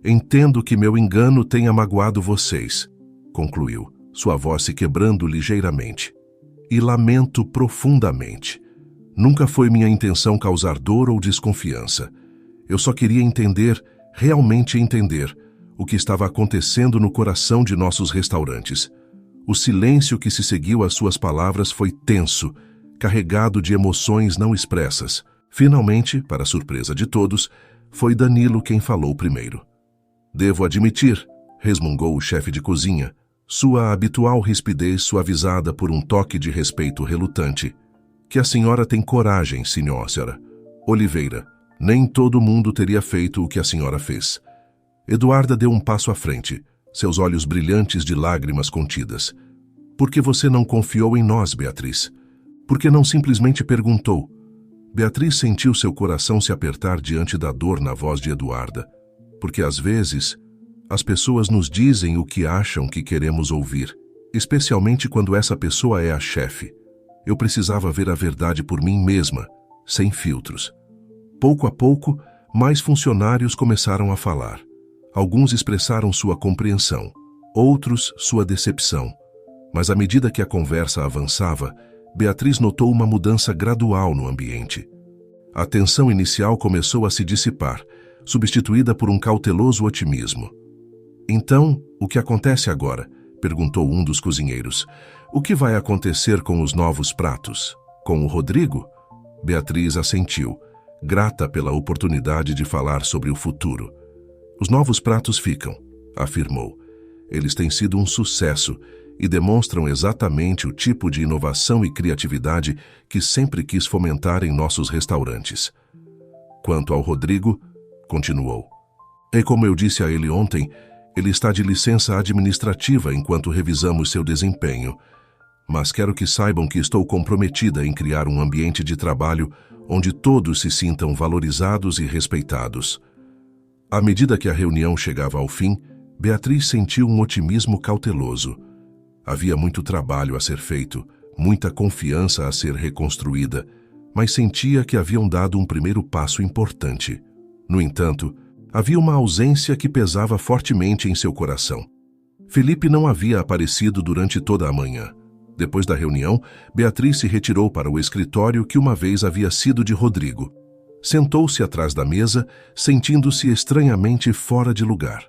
"Entendo que meu engano tenha magoado vocês", concluiu, sua voz se quebrando ligeiramente. "E lamento profundamente. Nunca foi minha intenção causar dor ou desconfiança. Eu só queria entender, realmente entender, o que estava acontecendo no coração de nossos restaurantes. O silêncio que se seguiu às suas palavras foi tenso, carregado de emoções não expressas. Finalmente, para surpresa de todos, foi Danilo quem falou primeiro. "Devo admitir", resmungou o chefe de cozinha, sua habitual rispidez suavizada por um toque de respeito relutante, "que a senhora tem coragem, senhora Oliveira. Nem todo mundo teria feito o que a senhora fez." Eduarda deu um passo à frente, seus olhos brilhantes de lágrimas contidas. "Por que você não confiou em nós, Beatriz? Por que não simplesmente perguntou?" Beatriz sentiu seu coração se apertar diante da dor na voz de Eduarda, porque às vezes as pessoas nos dizem o que acham que queremos ouvir, especialmente quando essa pessoa é a chefe. Eu precisava ver a verdade por mim mesma, sem filtros. Pouco a pouco, mais funcionários começaram a falar. Alguns expressaram sua compreensão, outros sua decepção. Mas à medida que a conversa avançava, Beatriz notou uma mudança gradual no ambiente. A tensão inicial começou a se dissipar, substituída por um cauteloso otimismo. "Então, o que acontece agora?", perguntou um dos cozinheiros. "O que vai acontecer com os novos pratos? Com o Rodrigo?" Beatriz assentiu, grata pela oportunidade de falar sobre o futuro. "Os novos pratos ficam", afirmou. "Eles têm sido um sucesso e demonstram exatamente o tipo de inovação e criatividade que sempre quis fomentar em nossos restaurantes. Quanto ao Rodrigo, continuou. E como eu disse a ele ontem, ele está de licença administrativa enquanto revisamos seu desempenho. Mas quero que saibam que estou comprometida em criar um ambiente de trabalho onde todos se sintam valorizados e respeitados. À medida que a reunião chegava ao fim, Beatriz sentiu um otimismo cauteloso. Havia muito trabalho a ser feito, muita confiança a ser reconstruída, mas sentia que haviam dado um primeiro passo importante. No entanto, havia uma ausência que pesava fortemente em seu coração. Felipe não havia aparecido durante toda a manhã. Depois da reunião, Beatriz se retirou para o escritório que uma vez havia sido de Rodrigo. Sentou-se atrás da mesa, sentindo-se estranhamente fora de lugar.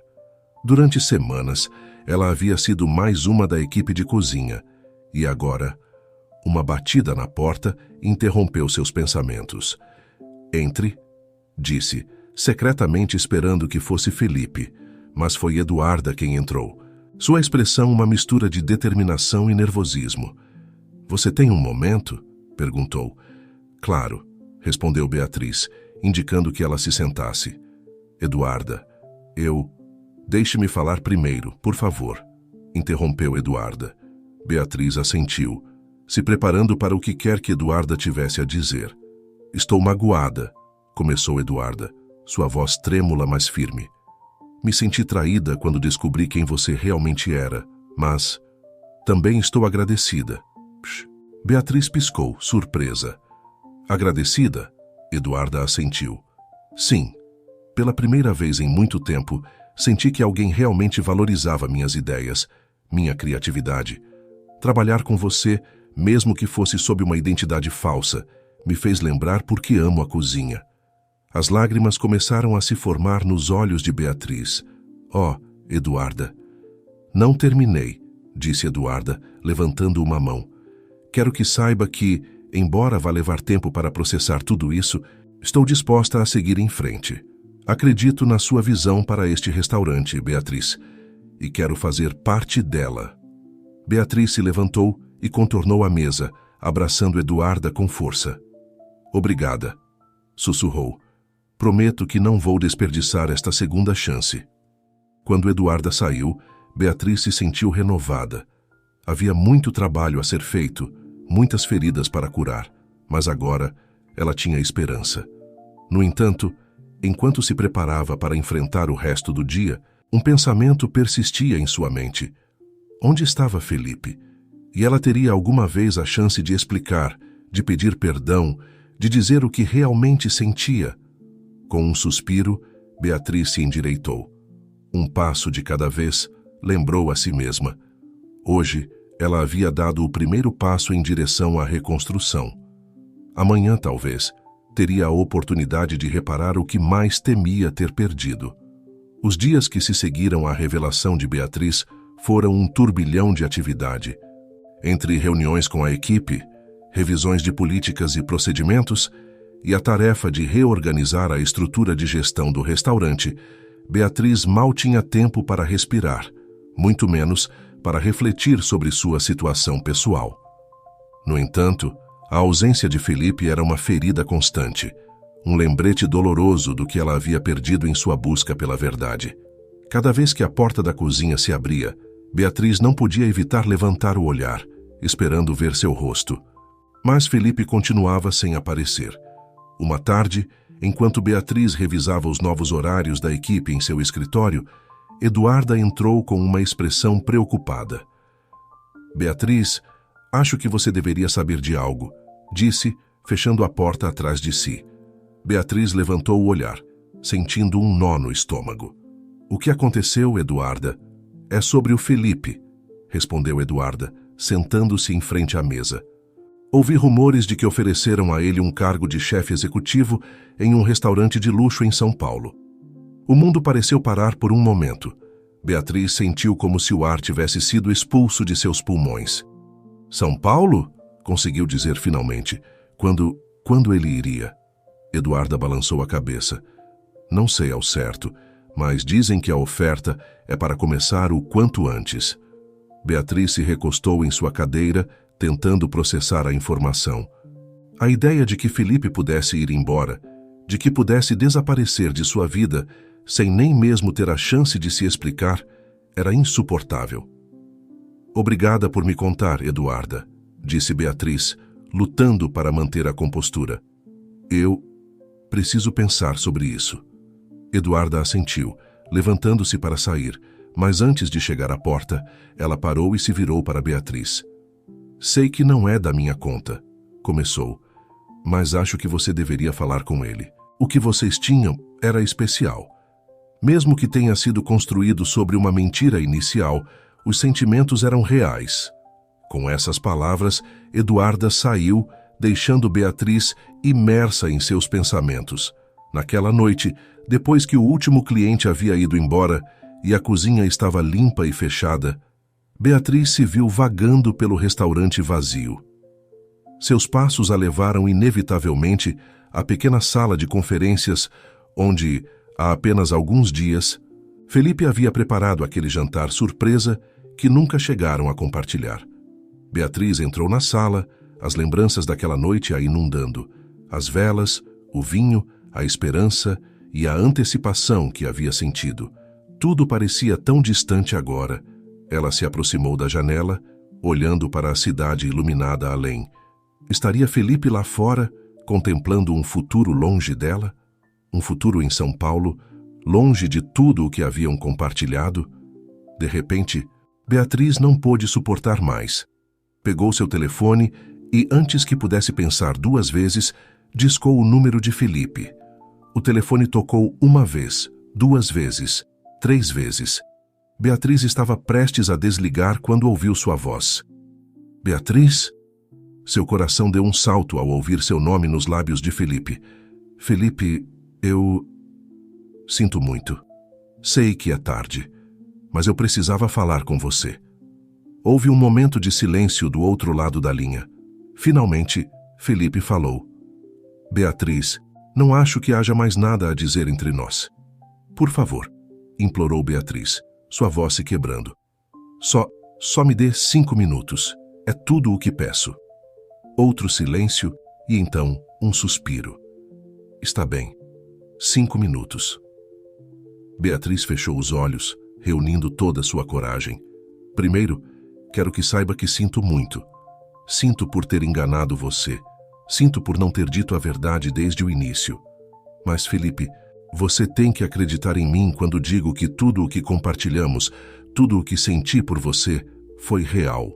Durante semanas, ela havia sido mais uma da equipe de cozinha, e agora, uma batida na porta interrompeu seus pensamentos. Entre, disse, secretamente esperando que fosse Felipe, mas foi Eduarda quem entrou. Sua expressão uma mistura de determinação e nervosismo. Você tem um momento? Perguntou. Claro, respondeu Beatriz, indicando que ela se sentasse. Eduarda, Deixe-me falar primeiro, por favor, interrompeu Eduarda. Beatriz assentiu, se preparando para o que quer que Eduarda tivesse a dizer. Estou magoada, começou Eduarda, sua voz trêmula, mas firme. Me senti traída quando descobri quem você realmente era, mas também estou agradecida. Beatriz piscou, surpresa. Agradecida? Eduarda assentiu. Sim, pela primeira vez em muito tempo, senti que alguém realmente valorizava minhas ideias, minha criatividade. Trabalhar com você, mesmo que fosse sob uma identidade falsa, me fez lembrar por que amo a cozinha. As lágrimas começaram a se formar nos olhos de Beatriz. Eduarda. Não terminei, disse Eduarda, levantando uma mão. Quero que saiba que, embora vá levar tempo para processar tudo isso, estou disposta a seguir em frente. Acredito na sua visão para este restaurante, Beatriz, e quero fazer parte dela. Beatriz se levantou e contornou a mesa, abraçando Eduarda com força. Obrigada, sussurrou. Prometo que não vou desperdiçar esta segunda chance. Quando Eduarda saiu, Beatriz se sentiu renovada. Havia muito trabalho a ser feito, muitas feridas para curar, mas agora ela tinha esperança. No entanto, enquanto se preparava para enfrentar o resto do dia, um pensamento persistia em sua mente. Onde estava Felipe? E ela teria alguma vez a chance de explicar, de pedir perdão, de dizer o que realmente sentia? Com um suspiro, Beatriz se endireitou. Um passo de cada vez, lembrou a si mesma. Hoje, ela havia dado o primeiro passo em direção à reconstrução. Amanhã, talvez, teria a oportunidade de reparar o que mais temia ter perdido. Os dias que se seguiram à revelação de Beatriz foram um turbilhão de atividade. Entre reuniões com a equipe, revisões de políticas e procedimentos e a tarefa de reorganizar a estrutura de gestão do restaurante, Beatriz mal tinha tempo para respirar, muito menos para refletir sobre sua situação pessoal. No entanto, a ausência de Felipe era uma ferida constante, um lembrete doloroso do que ela havia perdido em sua busca pela verdade. Cada vez que a porta da cozinha se abria, Beatriz não podia evitar levantar o olhar, esperando ver seu rosto. Mas Felipe continuava sem aparecer. Uma tarde, enquanto Beatriz revisava os novos horários da equipe em seu escritório, Eduarda entrou com uma expressão preocupada. Beatriz, acho que você deveria saber de algo, disse, fechando a porta atrás de si. Beatriz levantou o olhar, sentindo um nó no estômago. O que aconteceu, Eduarda? É sobre o Felipe, respondeu Eduarda, sentando-se em frente à mesa. Ouvi rumores de que ofereceram a ele um cargo de chefe executivo em um restaurante de luxo em São Paulo. O mundo pareceu parar por um momento. Beatriz sentiu como se o ar tivesse sido expulso de seus pulmões. São Paulo? Conseguiu dizer finalmente. Quando ele iria? Eduarda balançou a cabeça. Não sei ao certo, mas dizem que a oferta é para começar o quanto antes. Beatriz se recostou em sua cadeira, tentando processar a informação. A ideia de que Felipe pudesse ir embora, de que pudesse desaparecer de sua vida sem nem mesmo ter a chance de se explicar, era insuportável. Obrigada por me contar, Eduarda, disse Beatriz, lutando para manter a compostura. Eu preciso pensar sobre isso. Eduarda assentiu, levantando-se para sair, mas antes de chegar à porta, ela parou e se virou para Beatriz. Sei que não é da minha conta, começou, mas acho que você deveria falar com ele. O que vocês tinham era especial. Mesmo que tenha sido construído sobre uma mentira inicial, os sentimentos eram reais. Com essas palavras, Eduarda saiu, deixando Beatriz imersa em seus pensamentos. Naquela noite, depois que o último cliente havia ido embora e a cozinha estava limpa e fechada, Beatriz se viu vagando pelo restaurante vazio. Seus passos a levaram inevitavelmente à pequena sala de conferências onde, há apenas alguns dias, Felipe havia preparado aquele jantar surpresa que nunca chegaram a compartilhar. Beatriz entrou na sala, as lembranças daquela noite a inundando, as velas, o vinho, a esperança e a antecipação que havia sentido. Tudo parecia tão distante agora. Ela se aproximou da janela, olhando para a cidade iluminada além. Estaria Felipe lá fora, contemplando um futuro longe dela? Um futuro em São Paulo, longe de tudo o que haviam compartilhado? De repente, Beatriz não pôde suportar mais. Pegou seu telefone e, antes que pudesse pensar duas vezes, discou o número de Felipe. O telefone tocou uma vez, duas vezes, três vezes. Beatriz estava prestes a desligar quando ouviu sua voz. Beatriz? Seu coração deu um salto ao ouvir seu nome nos lábios de Felipe. Felipe, eu... Sinto muito. Sei que é tarde, mas eu precisava falar com você. Houve um momento de silêncio do outro lado da linha. Finalmente, Felipe falou. Beatriz, não acho que haja mais nada a dizer entre nós. Por favor, implorou Beatriz, sua voz se quebrando. Só me dê 5 minutos. É tudo o que peço. Outro silêncio e então um suspiro. Está bem. 5 minutos. Beatriz fechou os olhos, reunindo toda sua coragem. Primeiro, quero que saiba que sinto muito. Sinto por ter enganado você. Sinto por não ter dito a verdade desde o início. Mas, Felipe, você tem que acreditar em mim quando digo que tudo o que compartilhamos, tudo o que senti por você, foi real.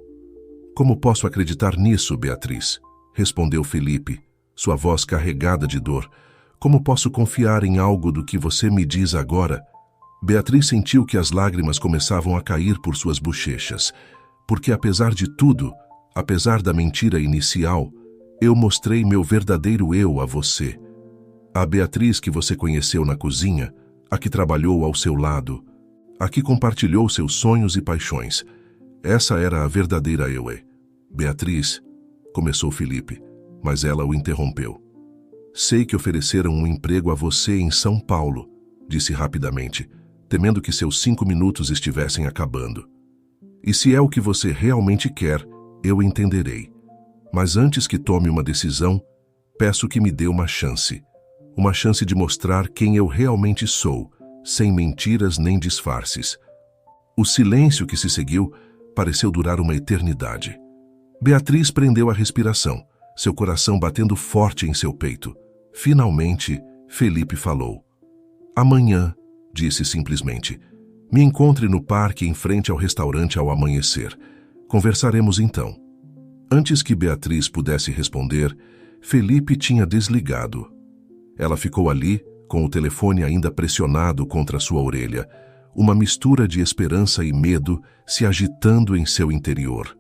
Como posso acreditar nisso, Beatriz? Respondeu Felipe, sua voz carregada de dor. Como posso confiar em algo do que você me diz agora? Beatriz sentiu que as lágrimas começavam a cair por suas bochechas, porque apesar de tudo, apesar da mentira inicial, eu mostrei meu verdadeiro eu a você. A Beatriz que você conheceu na cozinha, a que trabalhou ao seu lado, a que compartilhou seus sonhos e paixões. Essa era a verdadeira eu. Beatriz, começou Felipe, mas ela o interrompeu. Sei que ofereceram um emprego a você em São Paulo, disse rapidamente, temendo que seus 5 minutos estivessem acabando. E se é o que você realmente quer, eu entenderei. Mas antes que tome uma decisão, peço que me dê uma chance de mostrar quem eu realmente sou, sem mentiras nem disfarces. O silêncio que se seguiu pareceu durar uma eternidade. Beatriz prendeu a respiração, seu coração batendo forte em seu peito. Finalmente, Felipe falou. Amanhã, disse simplesmente, me encontre no parque em frente ao restaurante ao amanhecer. Conversaremos então. Antes que Beatriz pudesse responder, Felipe tinha desligado. Ela ficou ali, com o telefone ainda pressionado contra sua orelha, uma mistura de esperança e medo se agitando em seu interior.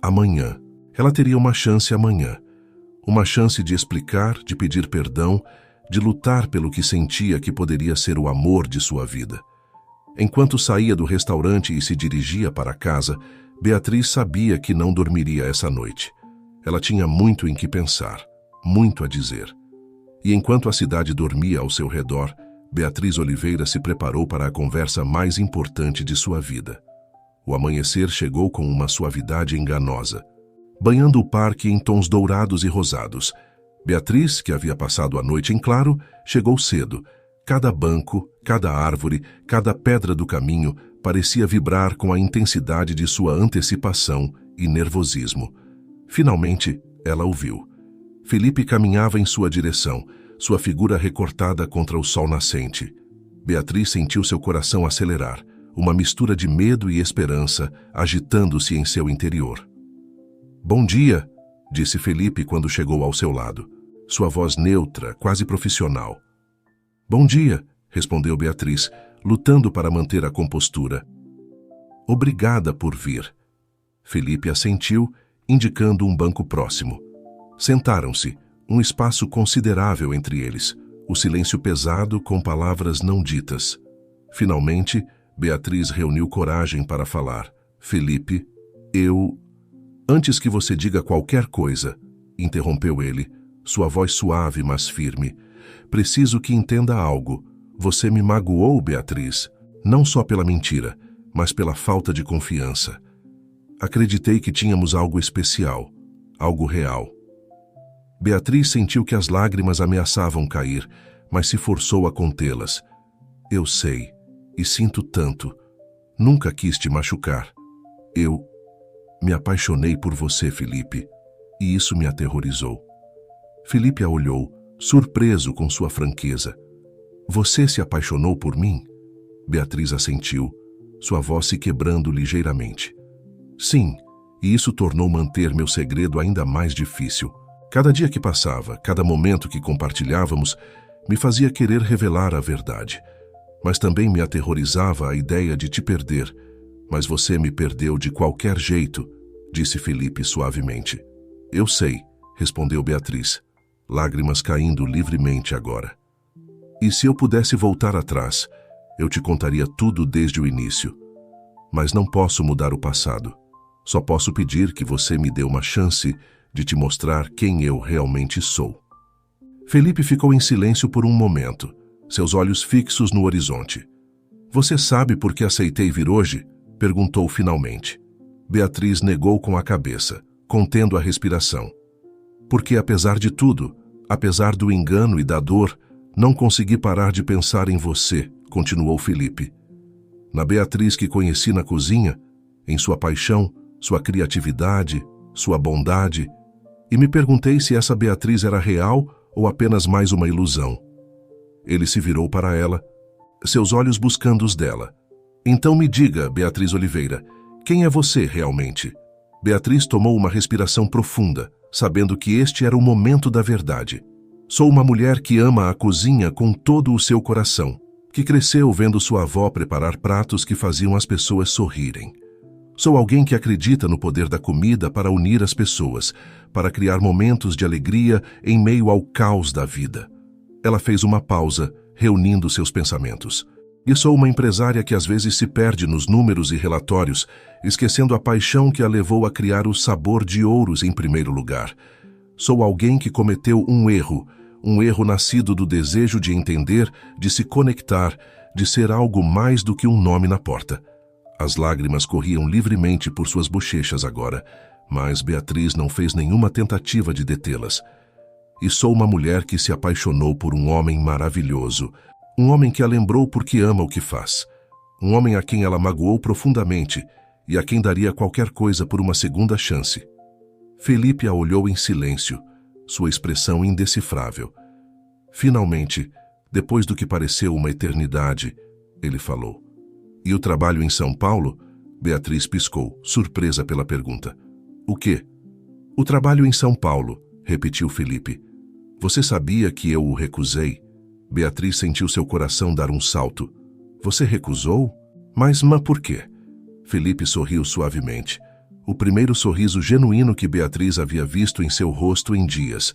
Amanhã. Ela teria uma chance amanhã. Uma chance de explicar, de pedir perdão, de lutar pelo que sentia que poderia ser o amor de sua vida. Enquanto saía do restaurante e se dirigia para casa, Beatriz sabia que não dormiria essa noite. Ela tinha muito em que pensar, muito a dizer. E enquanto a cidade dormia ao seu redor, Beatriz Oliveira se preparou para a conversa mais importante de sua vida. O amanhecer chegou com uma suavidade enganosa, banhando o parque em tons dourados e rosados. Beatriz, que havia passado a noite em claro, chegou cedo. Cada banco, cada árvore, cada pedra do caminho parecia vibrar com a intensidade de sua antecipação e nervosismo. Finalmente, ela o viu. Felipe caminhava em sua direção, sua figura recortada contra o sol nascente. Beatriz sentiu seu coração acelerar, uma mistura de medo e esperança agitando-se em seu interior. "Bom dia", disse Felipe quando chegou ao seu lado, sua voz neutra, quase profissional. "Bom dia", respondeu Beatriz, lutando para manter a compostura. "Obrigada por vir." Felipe assentiu, indicando um banco próximo. Sentaram-se, um espaço considerável entre eles, o silêncio pesado com palavras não ditas. Finalmente, Beatriz reuniu coragem para falar. "Felipe, Antes que você diga qualquer coisa", interrompeu ele, sua voz suave, mas firme. "Preciso que entenda algo. Você me magoou, Beatriz, não só pela mentira, mas pela falta de confiança. Acreditei que tínhamos algo especial, algo real." Beatriz sentiu que as lágrimas ameaçavam cair, mas se forçou a contê-las. "Eu sei, e sinto tanto. Nunca quis te machucar. Eu me apaixonei por você, Felipe, e isso me aterrorizou." Felipe a olhou, surpreso com sua franqueza. "Você se apaixonou por mim?" Beatriz assentiu, sua voz se quebrando ligeiramente. "Sim, e isso tornou manter meu segredo ainda mais difícil. Cada dia que passava, cada momento que compartilhávamos, me fazia querer revelar a verdade. Mas também me aterrorizava a ideia de te perder. Mas você me perdeu de qualquer jeito", disse Felipe suavemente. "Eu sei", respondeu Beatriz, lágrimas caindo livremente agora. "E se eu pudesse voltar atrás, eu te contaria tudo desde o início. Mas não posso mudar o passado. Só posso pedir que você me dê uma chance de te mostrar quem eu realmente sou." Felipe ficou em silêncio por um momento, seus olhos fixos no horizonte. "Você sabe por que aceitei vir hoje?" perguntou finalmente. Beatriz negou com a cabeça, contendo a respiração. "Porque apesar de tudo, apesar do engano e da dor, não consegui parar de pensar em você", continuou Felipe. "Na Beatriz que conheci na cozinha, em sua paixão, sua criatividade, sua bondade, e me perguntei se essa Beatriz era real ou apenas mais uma ilusão." Ele se virou para ela, seus olhos buscando os dela. "Então me diga, Beatriz Oliveira, quem é você realmente?" Beatriz tomou uma respiração profunda, sabendo que este era o momento da verdade. "Sou uma mulher que ama a cozinha com todo o seu coração, que cresceu vendo sua avó preparar pratos que faziam as pessoas sorrirem. Sou alguém que acredita no poder da comida para unir as pessoas, para criar momentos de alegria em meio ao caos da vida." Ela fez uma pausa, reunindo seus pensamentos. "E sou uma empresária que às vezes se perde nos números e relatórios, esquecendo a paixão que a levou a criar o Sabor de Ouros em primeiro lugar. Sou alguém que cometeu um erro nascido do desejo de entender, de se conectar, de ser algo mais do que um nome na porta." As lágrimas corriam livremente por suas bochechas agora, mas Beatriz não fez nenhuma tentativa de detê-las. "E sou uma mulher que se apaixonou por um homem maravilhoso, um homem que a lembrou porque ama o que faz, um homem a quem ela magoou profundamente e a quem daria qualquer coisa por uma segunda chance." Felipe a olhou em silêncio, sua expressão indecifrável. Finalmente, depois do que pareceu uma eternidade, ele falou. "E o trabalho em São Paulo?" Beatriz piscou, surpresa pela pergunta. "O quê?" "O trabalho em São Paulo", repetiu Felipe. "Você sabia que eu o recusei?" Beatriz sentiu seu coração dar um salto. "Você recusou? Mas por quê?" Felipe sorriu suavemente. O primeiro sorriso genuíno que Beatriz havia visto em seu rosto em dias.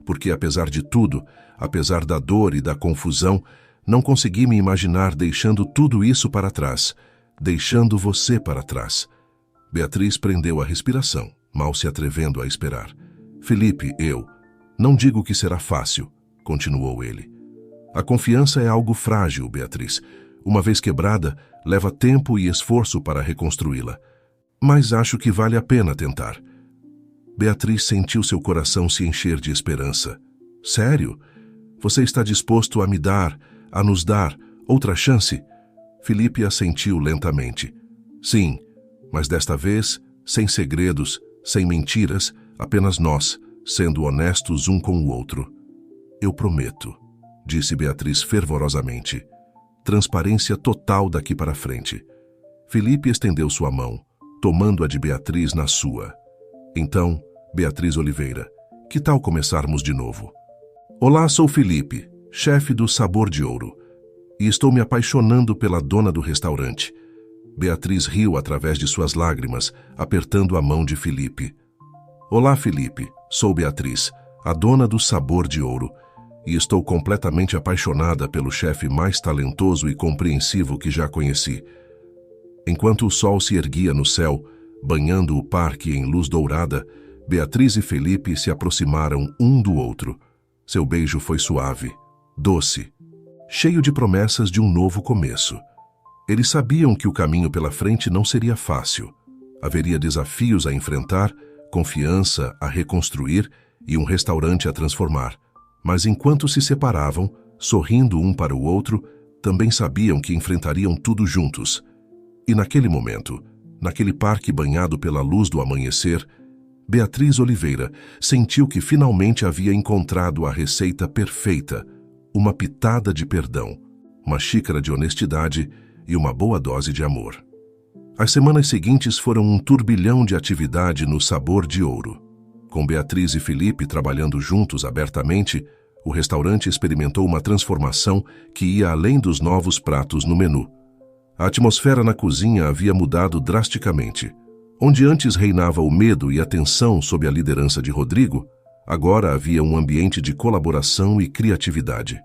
Porque apesar de tudo, apesar da dor e da confusão, não consegui me imaginar deixando tudo isso para trás, deixando você para trás. Beatriz prendeu a respiração, mal se atrevendo a esperar. "Felipe, não digo que será fácil", continuou ele. "A confiança é algo frágil, Beatriz. Uma vez quebrada, leva tempo e esforço para reconstruí-la. Mas acho que vale a pena tentar." Beatriz sentiu seu coração se encher de esperança. Sério? Você está disposto a nos dar outra chance? Felipe assentiu lentamente. Sim, mas desta vez, sem segredos, sem mentiras, apenas nós, sendo honestos um com o outro. Eu prometo, disse Beatriz fervorosamente. Transparência total daqui para frente. Felipe estendeu sua mão, tomando a de Beatriz na sua. Então, Beatriz Oliveira, que tal começarmos de novo? Olá, sou Felipe, chefe do Sabor de Ouro, e estou me apaixonando pela dona do restaurante. Beatriz riu através de suas lágrimas, apertando a mão de Felipe. Olá, Felipe, sou Beatriz, a dona do Sabor de Ouro, e estou completamente apaixonada pelo chefe mais talentoso e compreensivo que já conheci. Enquanto o sol se erguia no céu, banhando o parque em luz dourada, Beatriz e Felipe se aproximaram um do outro. Seu beijo foi suave, doce, cheio de promessas de um novo começo. Eles sabiam que o caminho pela frente não seria fácil. Haveria desafios a enfrentar, confiança a reconstruir e um restaurante a transformar. Mas enquanto se separavam, sorrindo um para o outro, também sabiam que enfrentariam tudo juntos. E naquele momento, naquele parque banhado pela luz do amanhecer, Beatriz Oliveira sentiu que finalmente havia encontrado a receita perfeita, uma pitada de perdão, uma xícara de honestidade e uma boa dose de amor. As semanas seguintes foram um turbilhão de atividade no Sabor de Ouro. Com Beatriz e Felipe trabalhando juntos abertamente, o restaurante experimentou uma transformação que ia além dos novos pratos no menu. A atmosfera na cozinha havia mudado drasticamente. Onde antes reinava o medo e a tensão sob a liderança de Rodrigo, agora havia um ambiente de colaboração e criatividade.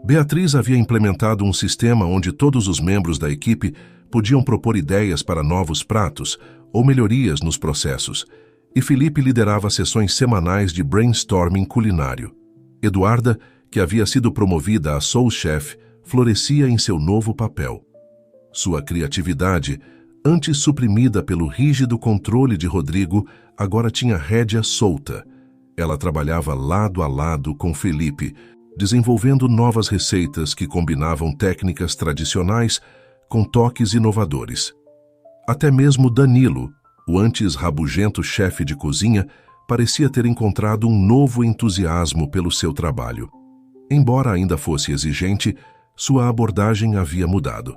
Beatriz havia implementado um sistema onde todos os membros da equipe podiam propor ideias para novos pratos ou melhorias nos processos, e Felipe liderava sessões semanais de brainstorming culinário. Eduarda, que havia sido promovida a Soul Chef, florescia em seu novo papel. Sua criatividade, antes suprimida pelo rígido controle de Rodrigo, agora tinha rédea solta. Ela trabalhava lado a lado com Felipe, desenvolvendo novas receitas que combinavam técnicas tradicionais com toques inovadores. Até mesmo Danilo, o antes rabugento chefe de cozinha, parecia ter encontrado um novo entusiasmo pelo seu trabalho. Embora ainda fosse exigente, sua abordagem havia mudado.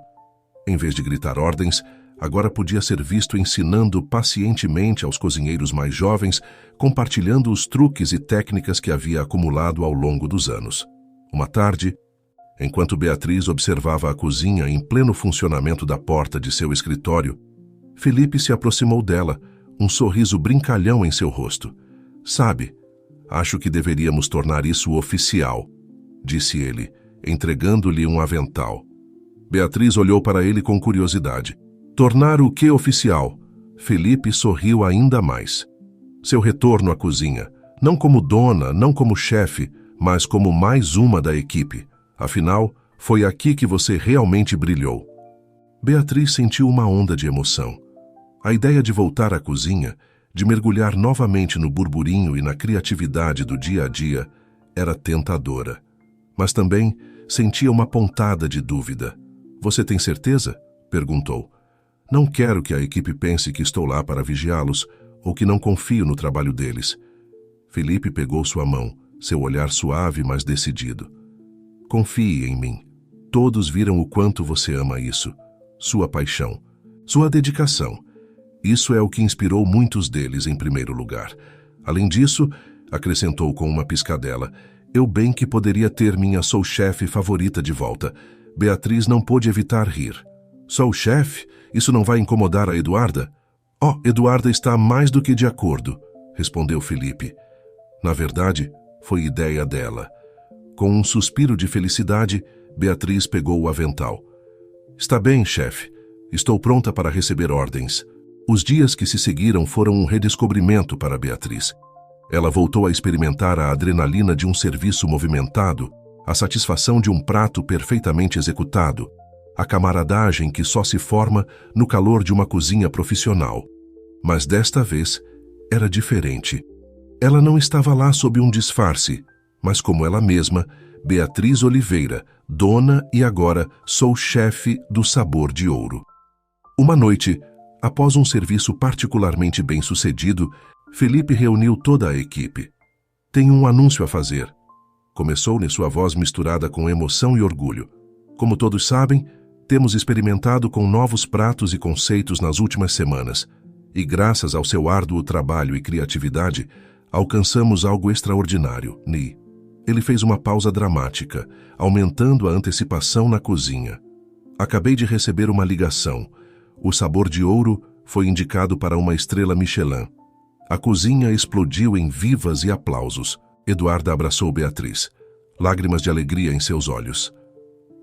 Em vez de gritar ordens, agora podia ser visto ensinando pacientemente aos cozinheiros mais jovens, compartilhando os truques e técnicas que havia acumulado ao longo dos anos. Uma tarde, enquanto Beatriz observava a cozinha em pleno funcionamento da porta de seu escritório, Felipe se aproximou dela, um sorriso brincalhão em seu rosto. Sabe, acho que deveríamos tornar isso oficial, disse ele, entregando-lhe um avental. Beatriz olhou para ele com curiosidade. Tornar o que oficial? Felipe sorriu ainda mais. Seu retorno à cozinha, não como dona, não como chefe, mas como mais uma da equipe. Afinal, foi aqui que você realmente brilhou. Beatriz sentiu uma onda de emoção. A ideia de voltar à cozinha, de mergulhar novamente no burburinho e na criatividade do dia a dia, era tentadora. Mas também sentia uma pontada de dúvida. Você tem certeza? Perguntou. Não quero que a equipe pense que estou lá para vigiá-los ou que não confio no trabalho deles. Felipe pegou sua mão, seu olhar suave, mas decidido. Confie em mim. Todos viram o quanto você ama isso. Sua paixão, sua dedicação. Isso é o que inspirou muitos deles em primeiro lugar. Além disso, acrescentou com uma piscadela, eu bem que poderia ter minha Soul Chef favorita de volta. Beatriz não pôde evitar rir. Soul Chef? Isso não vai incomodar a Eduarda? Oh, Eduarda está mais do que de acordo, respondeu Felipe. Na verdade, foi ideia dela. Com um suspiro de felicidade, Beatriz pegou o avental. Está bem, chefe. Estou pronta para receber ordens. Os dias que se seguiram foram um redescobrimento para Beatriz. Ela voltou a experimentar a adrenalina de um serviço movimentado, a satisfação de um prato perfeitamente executado, a camaradagem que só se forma no calor de uma cozinha profissional. Mas desta vez era diferente. Ela não estava lá sob um disfarce, mas como ela mesma, Beatriz Oliveira, dona e agora sou chefe do Sabor de Ouro. Uma noite, após um serviço particularmente bem-sucedido, Felipe reuniu toda a equipe. Tenho um anúncio a fazer. Começou-lhe sua voz misturada com emoção e orgulho. Como todos sabem, temos experimentado com novos pratos e conceitos nas últimas semanas, e graças ao seu árduo trabalho e criatividade, alcançamos algo extraordinário, Ni. Ele fez uma pausa dramática, aumentando a antecipação na cozinha. Acabei de receber uma ligação. O Sabor de Ouro foi indicado para uma estrela Michelin. A cozinha explodiu em vivas e aplausos. Eduarda abraçou Beatriz, lágrimas de alegria em seus olhos.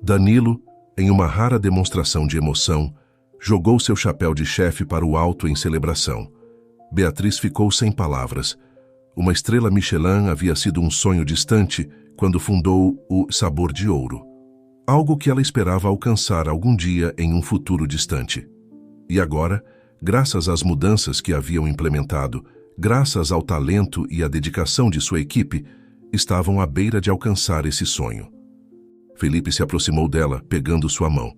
Danilo, em uma rara demonstração de emoção, jogou seu chapéu de chefe para o alto em celebração. Beatriz ficou sem palavras. Uma estrela Michelin havia sido um sonho distante quando fundou o Sabor de Ouro. Algo que ela esperava alcançar algum dia em um futuro distante. E agora, graças às mudanças que haviam implementado, graças ao talento e à dedicação de sua equipe, estavam à beira de alcançar esse sonho. Felipe se aproximou dela, pegando sua mão.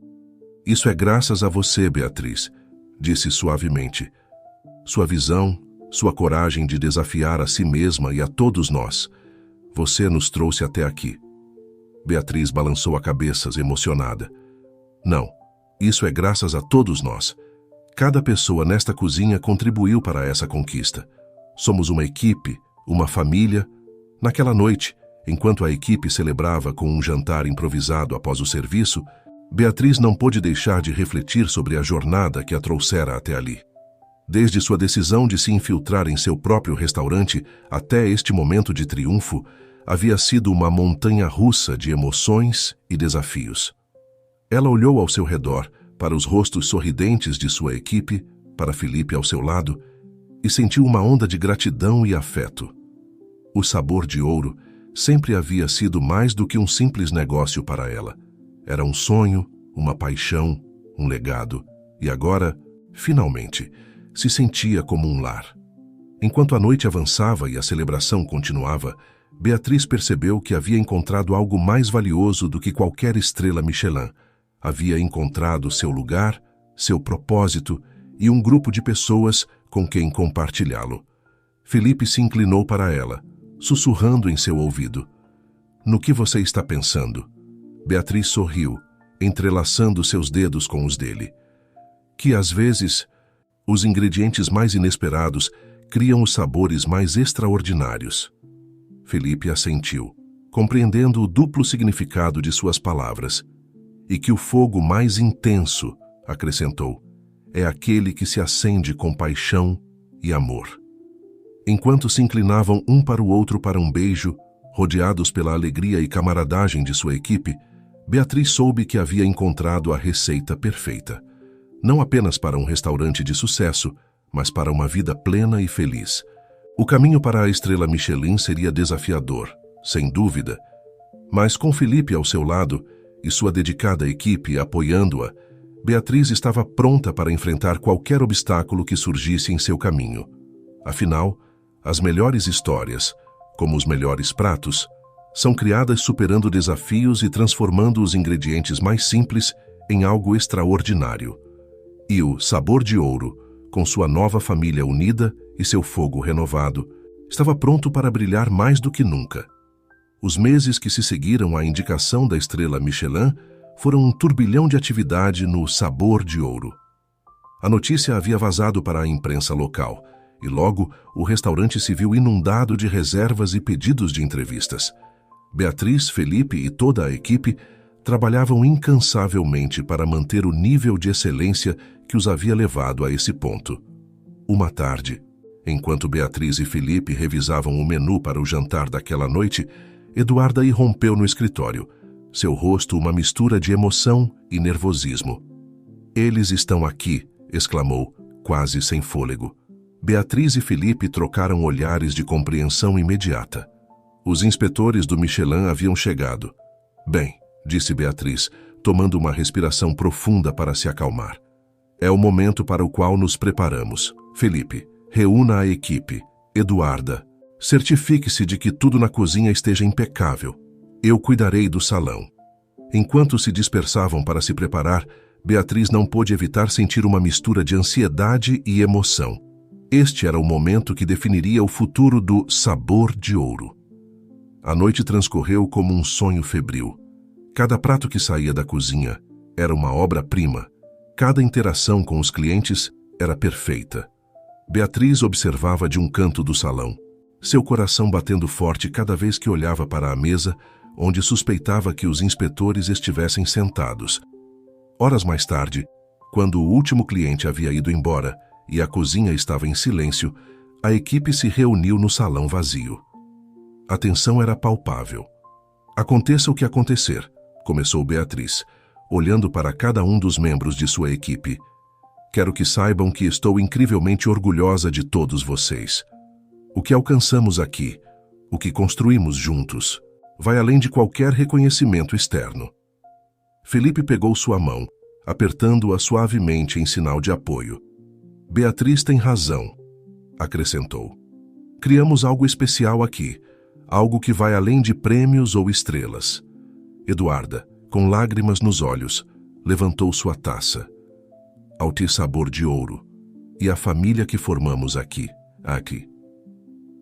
Isso é graças a você, Beatriz, disse suavemente. Sua visão, sua coragem de desafiar a si mesma e a todos nós. Você nos trouxe até aqui. Beatriz balançou a cabeça, emocionada. Não, isso é graças a todos nós. Cada pessoa nesta cozinha contribuiu para essa conquista. Somos uma equipe, uma família. Naquela noite, enquanto a equipe celebrava com um jantar improvisado após o serviço, Beatriz não pôde deixar de refletir sobre a jornada que a trouxera até ali. Desde sua decisão de se infiltrar em seu próprio restaurante até este momento de triunfo, havia sido uma montanha-russa de emoções e desafios. Ela olhou ao seu redor, para os rostos sorridentes de sua equipe, para Felipe ao seu lado, e sentiu uma onda de gratidão e afeto. O Sabor de Ouro sempre havia sido mais do que um simples negócio para ela. Era um sonho, uma paixão, um legado, e agora, finalmente, se sentia como um lar. Enquanto a noite avançava e a celebração continuava, Beatriz percebeu que havia encontrado algo mais valioso do que qualquer estrela Michelin. Havia encontrado seu lugar, seu propósito e um grupo de pessoas com quem compartilhá-lo. Felipe se inclinou para ela, sussurrando em seu ouvido. No que você está pensando? Beatriz sorriu, entrelaçando seus dedos com os dele. Que às vezes, os ingredientes mais inesperados criam os sabores mais extraordinários. Felipe assentiu, compreendendo o duplo significado de suas palavras. E que o fogo mais intenso, acrescentou, é aquele que se acende com paixão e amor. Enquanto se inclinavam um para o outro para um beijo, rodeados pela alegria e camaradagem de sua equipe, Beatriz soube que havia encontrado a receita perfeita. Não apenas para um restaurante de sucesso, mas para uma vida plena e feliz. O caminho para a estrela Michelin seria desafiador, sem dúvida, mas com Felipe ao seu lado e sua dedicada equipe apoiando-a, Beatriz estava pronta para enfrentar qualquer obstáculo que surgisse em seu caminho. Afinal, as melhores histórias, como os melhores pratos, são criadas superando desafios e transformando os ingredientes mais simples em algo extraordinário. E o Sabor de Ouro, com sua nova família unida e seu fogo renovado, estava pronto para brilhar mais do que nunca. Os meses que se seguiram à indicação da estrela Michelin foram um turbilhão de atividade no Sabor de Ouro. A notícia havia vazado para a imprensa local, e logo o restaurante se viu inundado de reservas e pedidos de entrevistas. Beatriz, Felipe e toda a equipe trabalhavam incansavelmente para manter o nível de excelência que os havia levado a esse ponto. Uma tarde, enquanto Beatriz e Felipe revisavam o menu para o jantar daquela noite, Eduarda irrompeu no escritório, seu rosto uma mistura de emoção e nervosismo. "Eles estão aqui", exclamou, quase sem fôlego. Beatriz e Felipe trocaram olhares de compreensão imediata. Os inspetores do Michelin haviam chegado. "Bem", disse Beatriz, tomando uma respiração profunda para se acalmar. "É o momento para o qual nos preparamos. Felipe, reúna a equipe. Eduarda, Certifique-se de que tudo na cozinha esteja impecável. Eu cuidarei do salão. Enquanto se dispersavam para se preparar, Beatriz não pôde evitar sentir uma mistura de ansiedade e emoção. Este era o momento que definiria o futuro do Sabor de Ouro. A noite transcorreu como um sonho febril. Cada prato que saía da cozinha era uma obra-prima. Cada interação com os clientes era perfeita. Beatriz observava de um canto do salão, seu coração batendo forte cada vez que olhava para a mesa, onde suspeitava que os inspetores estivessem sentados. Horas mais tarde, quando o último cliente havia ido embora e a cozinha estava em silêncio, a equipe se reuniu no salão vazio. A tensão era palpável. Aconteça o que acontecer, começou Beatriz, olhando para cada um dos membros de sua equipe. Quero que saibam que estou incrivelmente orgulhosa de todos vocês. O que alcançamos aqui, o que construímos juntos, vai além de qualquer reconhecimento externo. Felipe pegou sua mão, apertando-a suavemente em sinal de apoio. Beatriz tem razão, acrescentou. Criamos algo especial aqui, algo que vai além de prêmios ou estrelas. Eduarda, com lágrimas nos olhos, levantou sua taça. Ao ter sabor de ouro, e a família que formamos aqui.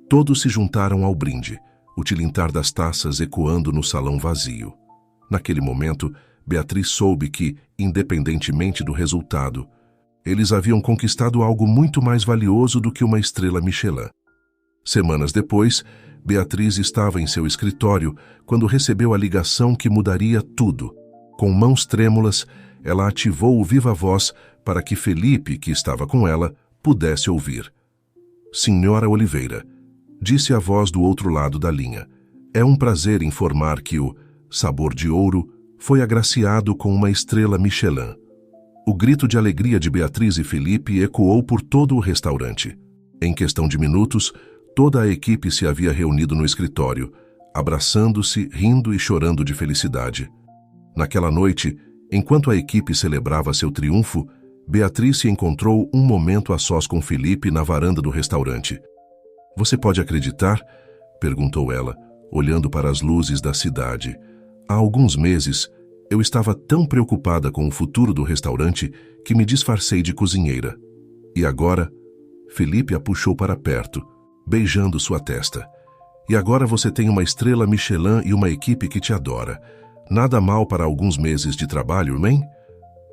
Todos se juntaram ao brinde, o tilintar das taças ecoando no salão vazio. Naquele momento, Beatriz soube que, independentemente do resultado, eles haviam conquistado algo muito mais valioso do que uma estrela Michelin. Semanas depois, Beatriz estava em seu escritório quando recebeu a ligação que mudaria tudo. Com mãos trêmulas, ela ativou o viva-voz para que Felipe, que estava com ela, pudesse ouvir. Senhora Oliveira, disse a voz do outro lado da linha, é um prazer informar que o Sabor de Ouro foi agraciado com uma estrela Michelin. O grito de alegria de Beatriz e Felipe ecoou por todo o restaurante. Em questão de minutos, toda a equipe se havia reunido no escritório, abraçando-se, rindo e chorando de felicidade. Naquela noite, enquanto a equipe celebrava seu triunfo, Beatriz se encontrou um momento a sós com Felipe na varanda do restaurante. Você pode acreditar? Perguntou ela, olhando para as luzes da cidade. Há alguns meses, eu estava tão preocupada com o futuro do restaurante que me disfarcei de cozinheira. E agora? Felipe a puxou para perto, beijando sua testa. E agora você tem uma estrela Michelin e uma equipe que te adora. Nada mal para alguns meses de trabalho, nem?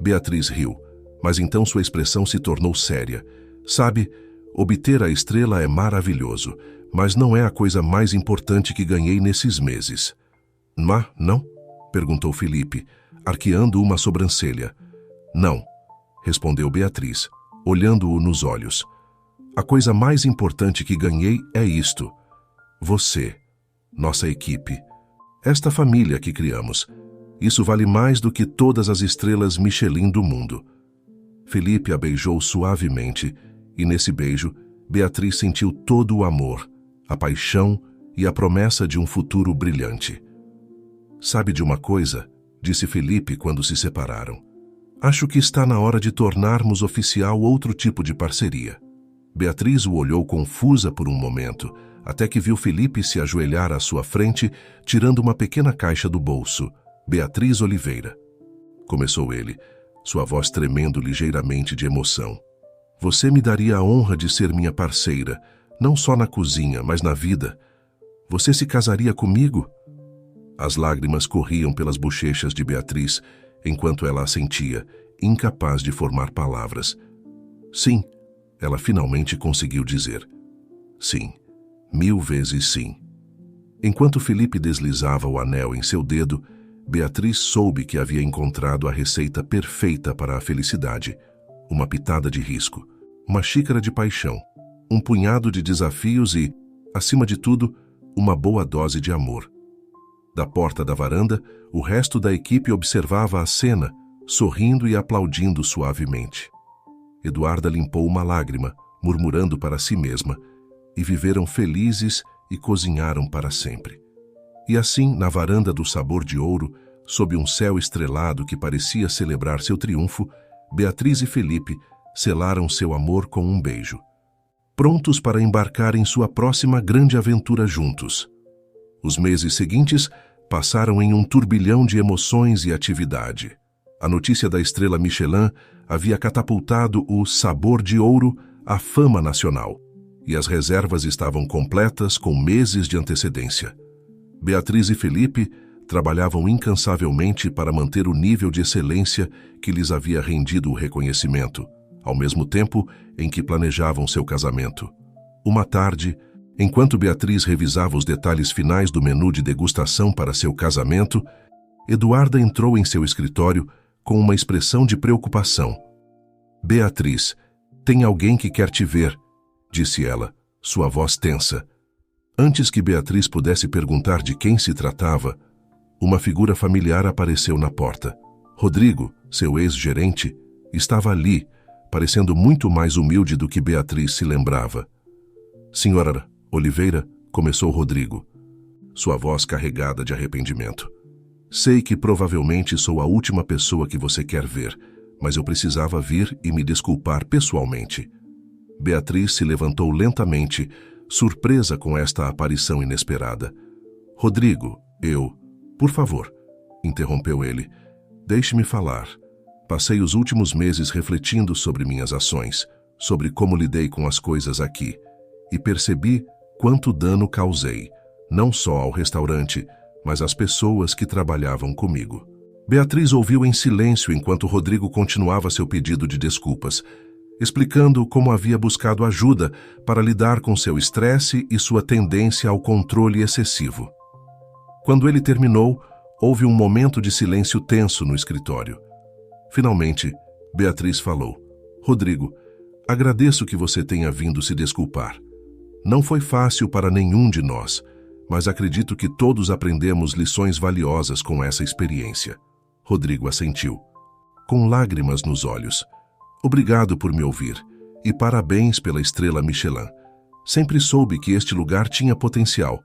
Beatriz riu, mas então sua expressão se tornou séria. Sabe, obter a estrela é maravilhoso, mas não é a coisa mais importante que ganhei nesses meses. Não? Perguntou Felipe, arqueando uma sobrancelha. Não, respondeu Beatriz, olhando-o nos olhos. A coisa mais importante que ganhei é isto. Você, nossa equipe, esta família que criamos. Isso vale mais do que todas as estrelas Michelin do mundo. Felipe a beijou suavemente, e nesse beijo, Beatriz sentiu todo o amor, a paixão e a promessa de um futuro brilhante. Sabe de uma coisa? Disse Felipe quando se separaram. Acho que está na hora de tornarmos oficial outro tipo de parceria. Beatriz o olhou confusa por um momento, até que viu Felipe se ajoelhar à sua frente, tirando uma pequena caixa do bolso. Beatriz Oliveira. Começou ele, sua voz tremendo ligeiramente de emoção. Você me daria a honra de ser minha parceira, não só na cozinha, mas na vida. Você se casaria comigo? As lágrimas corriam pelas bochechas de Beatriz, enquanto ela assentia, incapaz de formar palavras. Sim, ela finalmente conseguiu dizer. Sim, 1000 vezes sim. Enquanto Felipe deslizava o anel em seu dedo, Beatriz soube que havia encontrado a receita perfeita para a felicidade. Uma pitada de risco, uma xícara de paixão, um punhado de desafios e, acima de tudo, uma boa dose de amor. Da porta da varanda, o resto da equipe observava a cena, sorrindo e aplaudindo suavemente. Eduarda limpou uma lágrima, murmurando para si mesma, e viveram felizes e cozinharam para sempre. E assim, na varanda do Sabor de Ouro, sob um céu estrelado que parecia celebrar seu triunfo, Beatriz e Felipe selaram seu amor com um beijo. prontos para embarcar em sua próxima grande aventura juntos. Os meses seguintes passaram em um turbilhão de emoções e atividade. A notícia da estrela Michelin havia catapultado o Sabor de Ouro à fama nacional, e as reservas estavam completas com meses de antecedência. Beatriz e Felipe trabalhavam incansavelmente para manter o nível de excelência que lhes havia rendido o reconhecimento, ao mesmo tempo em que planejavam seu casamento. Uma tarde, enquanto Beatriz revisava os detalhes finais do menu de degustação para seu casamento, Eduarda entrou em seu escritório com uma expressão de preocupação. "Beatriz, tem alguém que quer te ver", disse ela, sua voz tensa. Antes que Beatriz pudesse perguntar de quem se tratava, uma figura familiar apareceu na porta. Rodrigo, seu ex-gerente, estava ali, parecendo muito mais humilde do que Beatriz se lembrava. "Senhora Oliveira", começou Rodrigo, sua voz carregada de arrependimento. "Sei que provavelmente sou a última pessoa que você quer ver, mas eu precisava vir e me desculpar pessoalmente." Beatriz se levantou lentamente, surpresa com esta aparição inesperada. "Rodrigo, Por favor", interrompeu ele, "deixe-me falar. Passei os últimos meses refletindo sobre minhas ações, sobre como lidei com as coisas aqui, e percebi quanto dano causei, não só ao restaurante, mas às pessoas que trabalhavam comigo." Beatriz ouviu em silêncio enquanto Rodrigo continuava seu pedido de desculpas, explicando como havia buscado ajuda para lidar com seu estresse e sua tendência ao controle excessivo. Quando ele terminou, houve um momento de silêncio tenso no escritório. Finalmente, Beatriz falou: "Rodrigo, agradeço que você tenha vindo se desculpar. Não foi fácil para nenhum de nós, mas acredito que todos aprendemos lições valiosas com essa experiência." Rodrigo assentiu, com lágrimas nos olhos. "Obrigado por me ouvir, e parabéns pela estrela Michelin. Sempre soube que este lugar tinha potencial,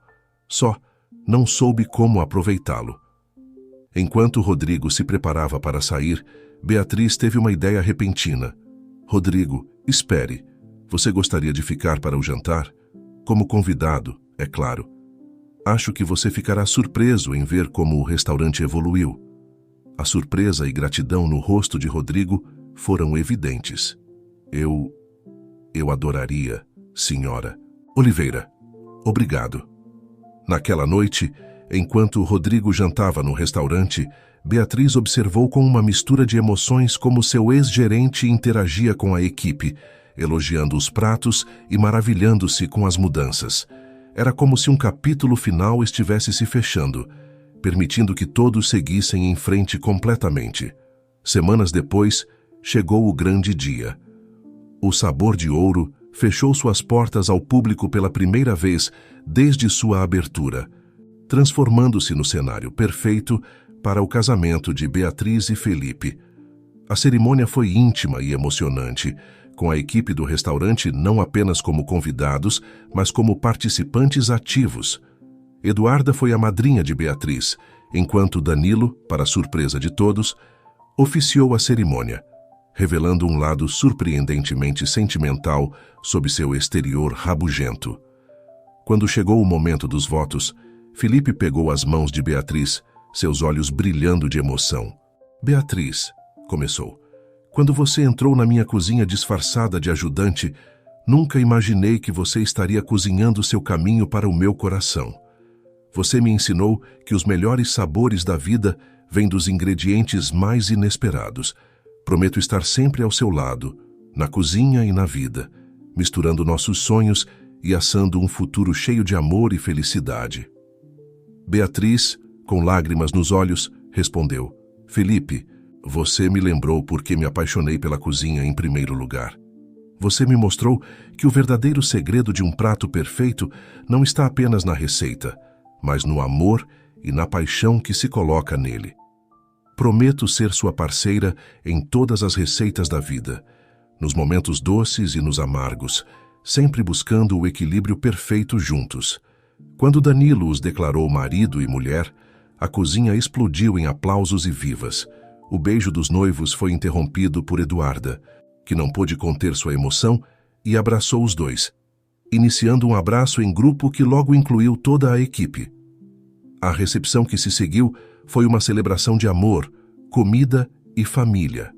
só não soube como aproveitá-lo." Enquanto Rodrigo se preparava para sair, Beatriz teve uma ideia repentina. "Rodrigo, espere. Você gostaria de ficar para o jantar? Como convidado, é claro. Acho que você ficará surpreso em ver como o restaurante evoluiu." A surpresa e gratidão no rosto de Rodrigo foram evidentes. Eu adoraria, senhora Oliveira. Obrigado." Naquela noite, enquanto Rodrigo jantava no restaurante, Beatriz observou com uma mistura de emoções como seu ex-gerente interagia com a equipe, elogiando os pratos e maravilhando-se com as mudanças. Era como se um capítulo final estivesse se fechando, permitindo que todos seguissem em frente completamente. Semanas depois, chegou o grande dia. O Sabor de Ouro fechou suas portas ao público pela primeira vez desde sua abertura, transformando-se no cenário perfeito para o casamento de Beatriz e Felipe. A cerimônia foi íntima e emocionante, com a equipe do restaurante não apenas como convidados, mas como participantes ativos. Eduarda foi a madrinha de Beatriz, enquanto Danilo, para surpresa de todos, oficiou a cerimônia, revelando um lado surpreendentemente sentimental sob seu exterior rabugento. Quando chegou o momento dos votos, Felipe pegou as mãos de Beatriz, seus olhos brilhando de emoção. "Beatriz", começou, "quando você entrou na minha cozinha disfarçada de ajudante, nunca imaginei que você estaria cozinhando seu caminho para o meu coração. Você me ensinou que os melhores sabores da vida vêm dos ingredientes mais inesperados. Prometo estar sempre ao seu lado, na cozinha e na vida, misturando nossos sonhos e assando um futuro cheio de amor e felicidade." Beatriz, com lágrimas nos olhos, respondeu: "Felipe, você me lembrou porque me apaixonei pela cozinha em primeiro lugar. Você me mostrou que o verdadeiro segredo de um prato perfeito não está apenas na receita, mas no amor e na paixão que se coloca nele. Prometo ser sua parceira em todas as receitas da vida, nos momentos doces e nos amargos, sempre buscando o equilíbrio perfeito juntos." Quando Danilo os declarou marido e mulher, a cozinha explodiu em aplausos e vivas. O beijo dos noivos foi interrompido por Eduarda, que não pôde conter sua emoção e abraçou os dois, iniciando um abraço em grupo que logo incluiu toda a equipe. A recepção que se seguiu foi uma celebração de amor, comida e família.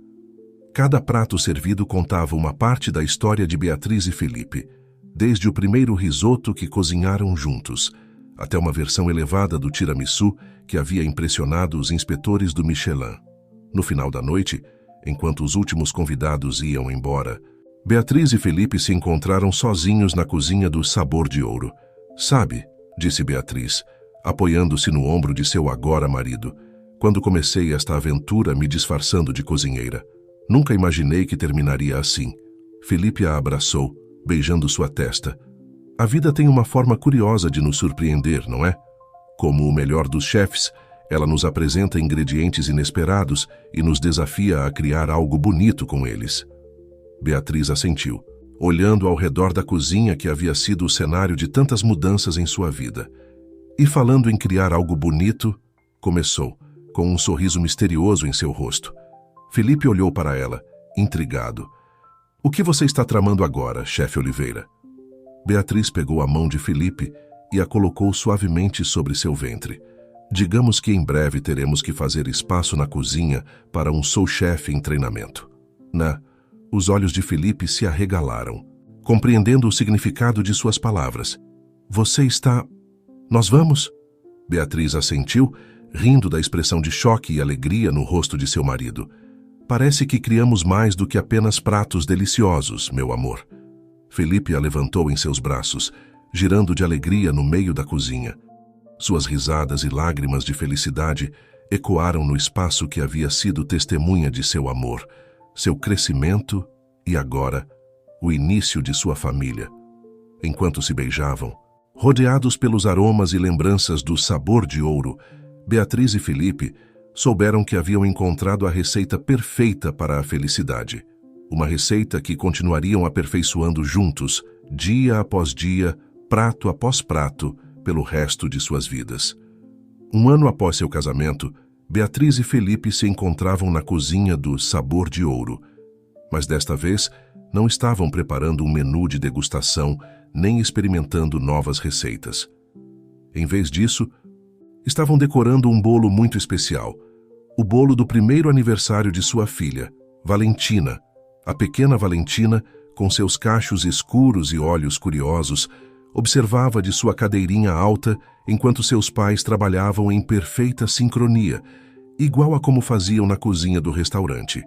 Cada prato servido contava uma parte da história de Beatriz e Felipe, desde o primeiro risoto que cozinharam juntos, até uma versão elevada do tiramisu que havia impressionado os inspetores do Michelin. No final da noite, enquanto os últimos convidados iam embora, Beatriz e Felipe se encontraram sozinhos na cozinha do Sabor de Ouro. "Sabe", disse Beatriz, apoiando-se no ombro de seu agora marido, "quando comecei esta aventura me disfarçando de cozinheira, nunca imaginei que terminaria assim." Felipe a abraçou, beijando sua testa. "A vida tem uma forma curiosa de nos surpreender, não é? Como o melhor dos chefes, ela nos apresenta ingredientes inesperados e nos desafia a criar algo bonito com eles." Beatriz assentiu, olhando ao redor da cozinha que havia sido o cenário de tantas mudanças em sua vida. "E falando em criar algo bonito", começou, com um sorriso misterioso em seu rosto. Felipe olhou para ela, intrigado. "O que você está tramando agora, chefe Oliveira?" Beatriz pegou a mão de Felipe e a colocou suavemente sobre seu ventre. "Digamos que em breve teremos que fazer espaço na cozinha para um sous-chefe em treinamento." Os olhos de Felipe se arregalaram, compreendendo o significado de suas palavras. "Você está... Nós vamos?" Beatriz assentiu, rindo da expressão de choque e alegria no rosto de seu marido. "Parece que criamos mais do que apenas pratos deliciosos, meu amor." Felipe a levantou em seus braços, girando de alegria no meio da cozinha. Suas risadas e lágrimas de felicidade ecoaram no espaço que havia sido testemunha de seu amor, seu crescimento e, agora, o início de sua família. Enquanto se beijavam, rodeados pelos aromas e lembranças do Sabor de Ouro, Beatriz e Felipe souberam que haviam encontrado a receita perfeita para a felicidade. Uma receita que continuariam aperfeiçoando juntos, dia após dia, prato após prato, pelo resto de suas vidas. Um ano após seu casamento, Beatriz e Felipe se encontravam na cozinha do Sabor de Ouro, mas desta vez não estavam preparando um menu de degustação nem experimentando novas receitas. Em vez disso, estavam decorando um bolo muito especial, o bolo do primeiro aniversário de sua filha, Valentina. A pequena Valentina, com seus cachos escuros e olhos curiosos, observava de sua cadeirinha alta enquanto seus pais trabalhavam em perfeita sincronia, igual a como faziam na cozinha do restaurante.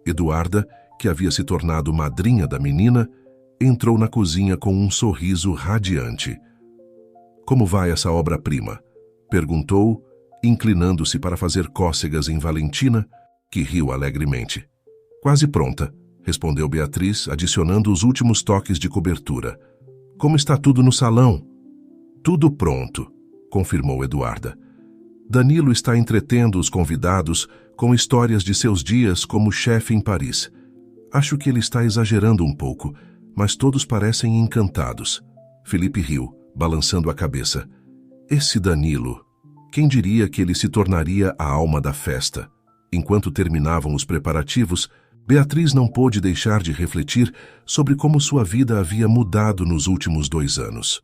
Eduarda, que havia se tornado madrinha da menina, entrou na cozinha com um sorriso radiante. "Como vai essa obra-prima?" perguntou, inclinando-se para fazer cócegas em Valentina, que riu alegremente. "Quase pronta", respondeu Beatriz, adicionando os últimos toques de cobertura. "Como está tudo no salão?" "Tudo pronto", confirmou Eduarda. "Danilo está entretendo os convidados com histórias de seus dias como chefe em Paris. Acho que ele está exagerando um pouco, mas todos parecem encantados." Felipe riu, balançando a cabeça. "Esse Danilo, quem diria que ele se tornaria a alma da festa?" Enquanto terminavam os preparativos, Beatriz não pôde deixar de refletir sobre como sua vida havia mudado nos últimos 2 anos.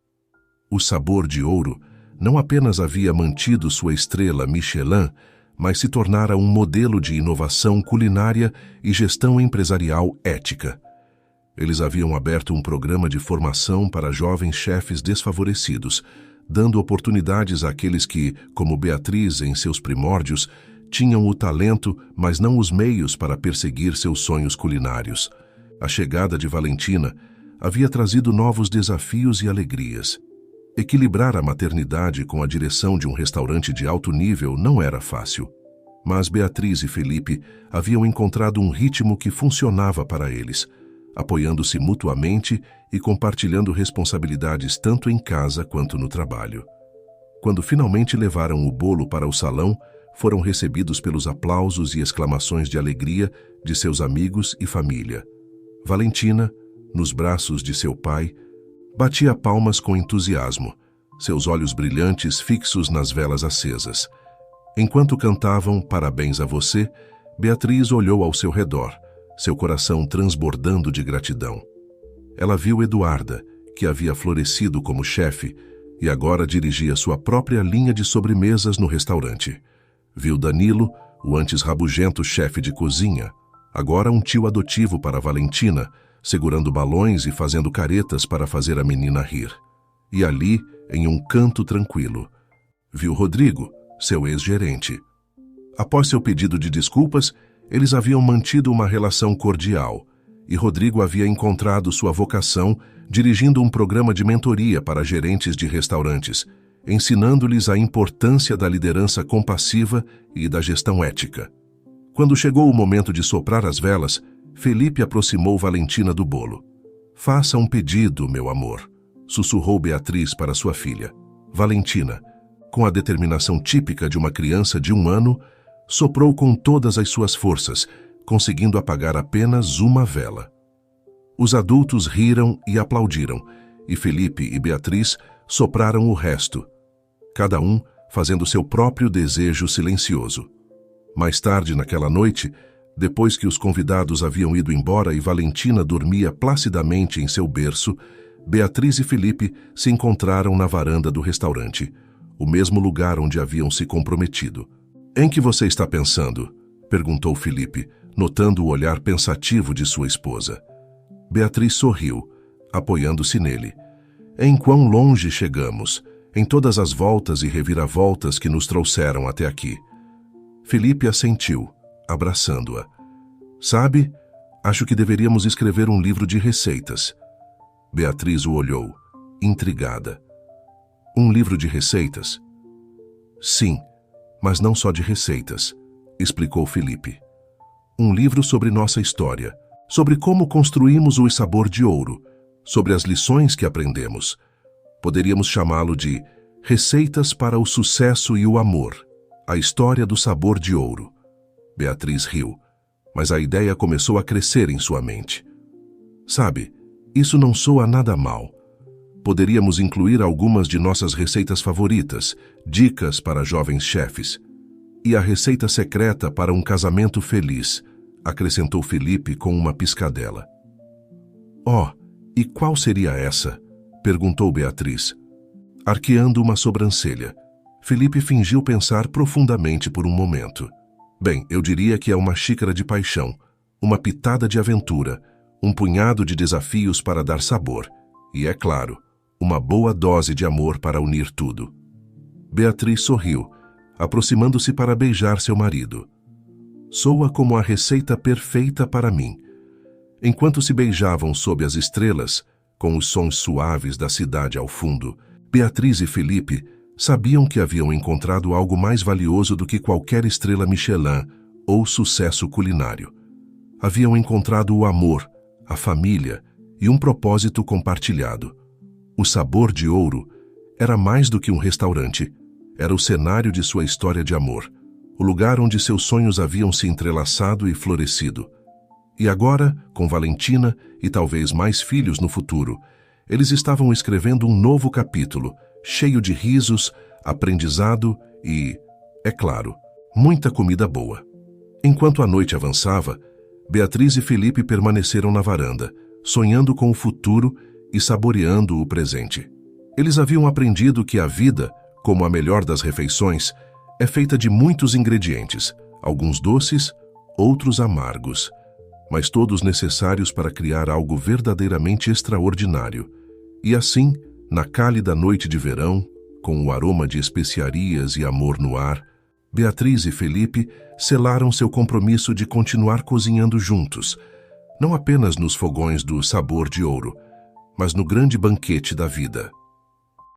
O Sabor de Ouro não apenas havia mantido sua estrela Michelin, mas se tornara um modelo de inovação culinária e gestão empresarial ética. Eles haviam aberto um programa de formação para jovens chefes desfavorecidos, dando oportunidades àqueles que, como Beatriz em seus primórdios, tinham o talento, mas não os meios para perseguir seus sonhos culinários. A chegada de Valentina havia trazido novos desafios e alegrias. Equilibrar a maternidade com a direção de um restaurante de alto nível não era fácil. Mas Beatriz e Felipe haviam encontrado um ritmo que funcionava para eles, apoiando-se mutuamente e compartilhando responsabilidades tanto em casa quanto no trabalho. Quando finalmente levaram o bolo para o salão, foram recebidos pelos aplausos e exclamações de alegria de seus amigos e família. Valentina, nos braços de seu pai, batia palmas com entusiasmo, seus olhos brilhantes fixos nas velas acesas. Enquanto cantavam "Parabéns a você", Beatriz olhou ao seu redor, seu coração transbordando de gratidão. Ela viu Eduarda, que havia florescido como chefe e agora dirigia sua própria linha de sobremesas no restaurante. Viu Danilo, o antes rabugento chefe de cozinha, agora um tio adotivo para Valentina, segurando balões e fazendo caretas para fazer a menina rir. E ali, em um canto tranquilo, viu Rodrigo, seu ex-gerente. Após seu pedido de desculpas, eles haviam mantido uma relação cordial, e Rodrigo havia encontrado sua vocação dirigindo um programa de mentoria para gerentes de restaurantes, ensinando-lhes a importância da liderança compassiva e da gestão ética. Quando chegou o momento de soprar as velas, Felipe aproximou Valentina do bolo. "Faça um pedido, meu amor", sussurrou Beatriz para sua filha. Valentina, com a determinação típica de uma criança de 1 ano, soprou com todas as suas forças, conseguindo apagar apenas uma vela. Os adultos riram e aplaudiram, e Felipe e Beatriz sopraram o resto, cada um fazendo seu próprio desejo silencioso. Mais tarde naquela noite, depois que os convidados haviam ido embora e Valentina dormia placidamente em seu berço, Beatriz e Felipe se encontraram na varanda do restaurante, o mesmo lugar onde haviam se comprometido. "Em que você está pensando?", perguntou Felipe, notando o olhar pensativo de sua esposa. Beatriz sorriu, apoiando-se nele. "Em quão longe chegamos, em todas as voltas e reviravoltas que nos trouxeram até aqui." Felipe assentiu, abraçando-a. "Sabe, acho que deveríamos escrever um livro de receitas." Beatriz o olhou, intrigada. "Um livro de receitas?" "Sim, mas não só de receitas", explicou Felipe. "Um livro sobre nossa história, sobre como construímos o sabor de ouro, sobre as lições que aprendemos. Poderíamos chamá-lo de Receitas para o Sucesso e o Amor, a história do sabor de ouro." Beatriz riu, mas a ideia começou a crescer em sua mente. "Sabe, isso não soa nada mal. Poderíamos incluir algumas de nossas receitas favoritas, dicas para jovens chefes. E a receita secreta para um casamento feliz", acrescentou Felipe com uma piscadela. "Oh, e qual seria essa?", perguntou Beatriz. Arqueando uma sobrancelha, Felipe fingiu pensar profundamente por um momento. "Bem, eu diria que é uma xícara de paixão, uma pitada de aventura, um punhado de desafios para dar sabor, e, é claro, uma boa dose de amor para unir tudo." Beatriz sorriu, aproximando-se para beijar seu marido. "Soa como a receita perfeita para mim." Enquanto se beijavam sob as estrelas, com os sons suaves da cidade ao fundo, Beatriz e Felipe sabiam que haviam encontrado algo mais valioso do que qualquer estrela Michelin ou sucesso culinário. Haviam encontrado o amor, a família e um propósito compartilhado. O Sabor de Ouro era mais do que um restaurante, era o cenário de sua história de amor, o lugar onde seus sonhos haviam se entrelaçado e florescido. E agora, com Valentina e talvez mais filhos no futuro, eles estavam escrevendo um novo capítulo, cheio de risos, aprendizado e, é claro, muita comida boa. Enquanto a noite avançava, Beatriz e Felipe permaneceram na varanda, sonhando com o futuro e saboreando o presente. Eles haviam aprendido que a vida, como a melhor das refeições, é feita de muitos ingredientes, alguns doces, outros amargos, mas todos necessários para criar algo verdadeiramente extraordinário. E assim, na cálida noite de verão, com o aroma de especiarias e amor no ar, Beatriz e Felipe selaram seu compromisso de continuar cozinhando juntos, não apenas nos fogões do Sabor de Ouro, mas no grande banquete da vida.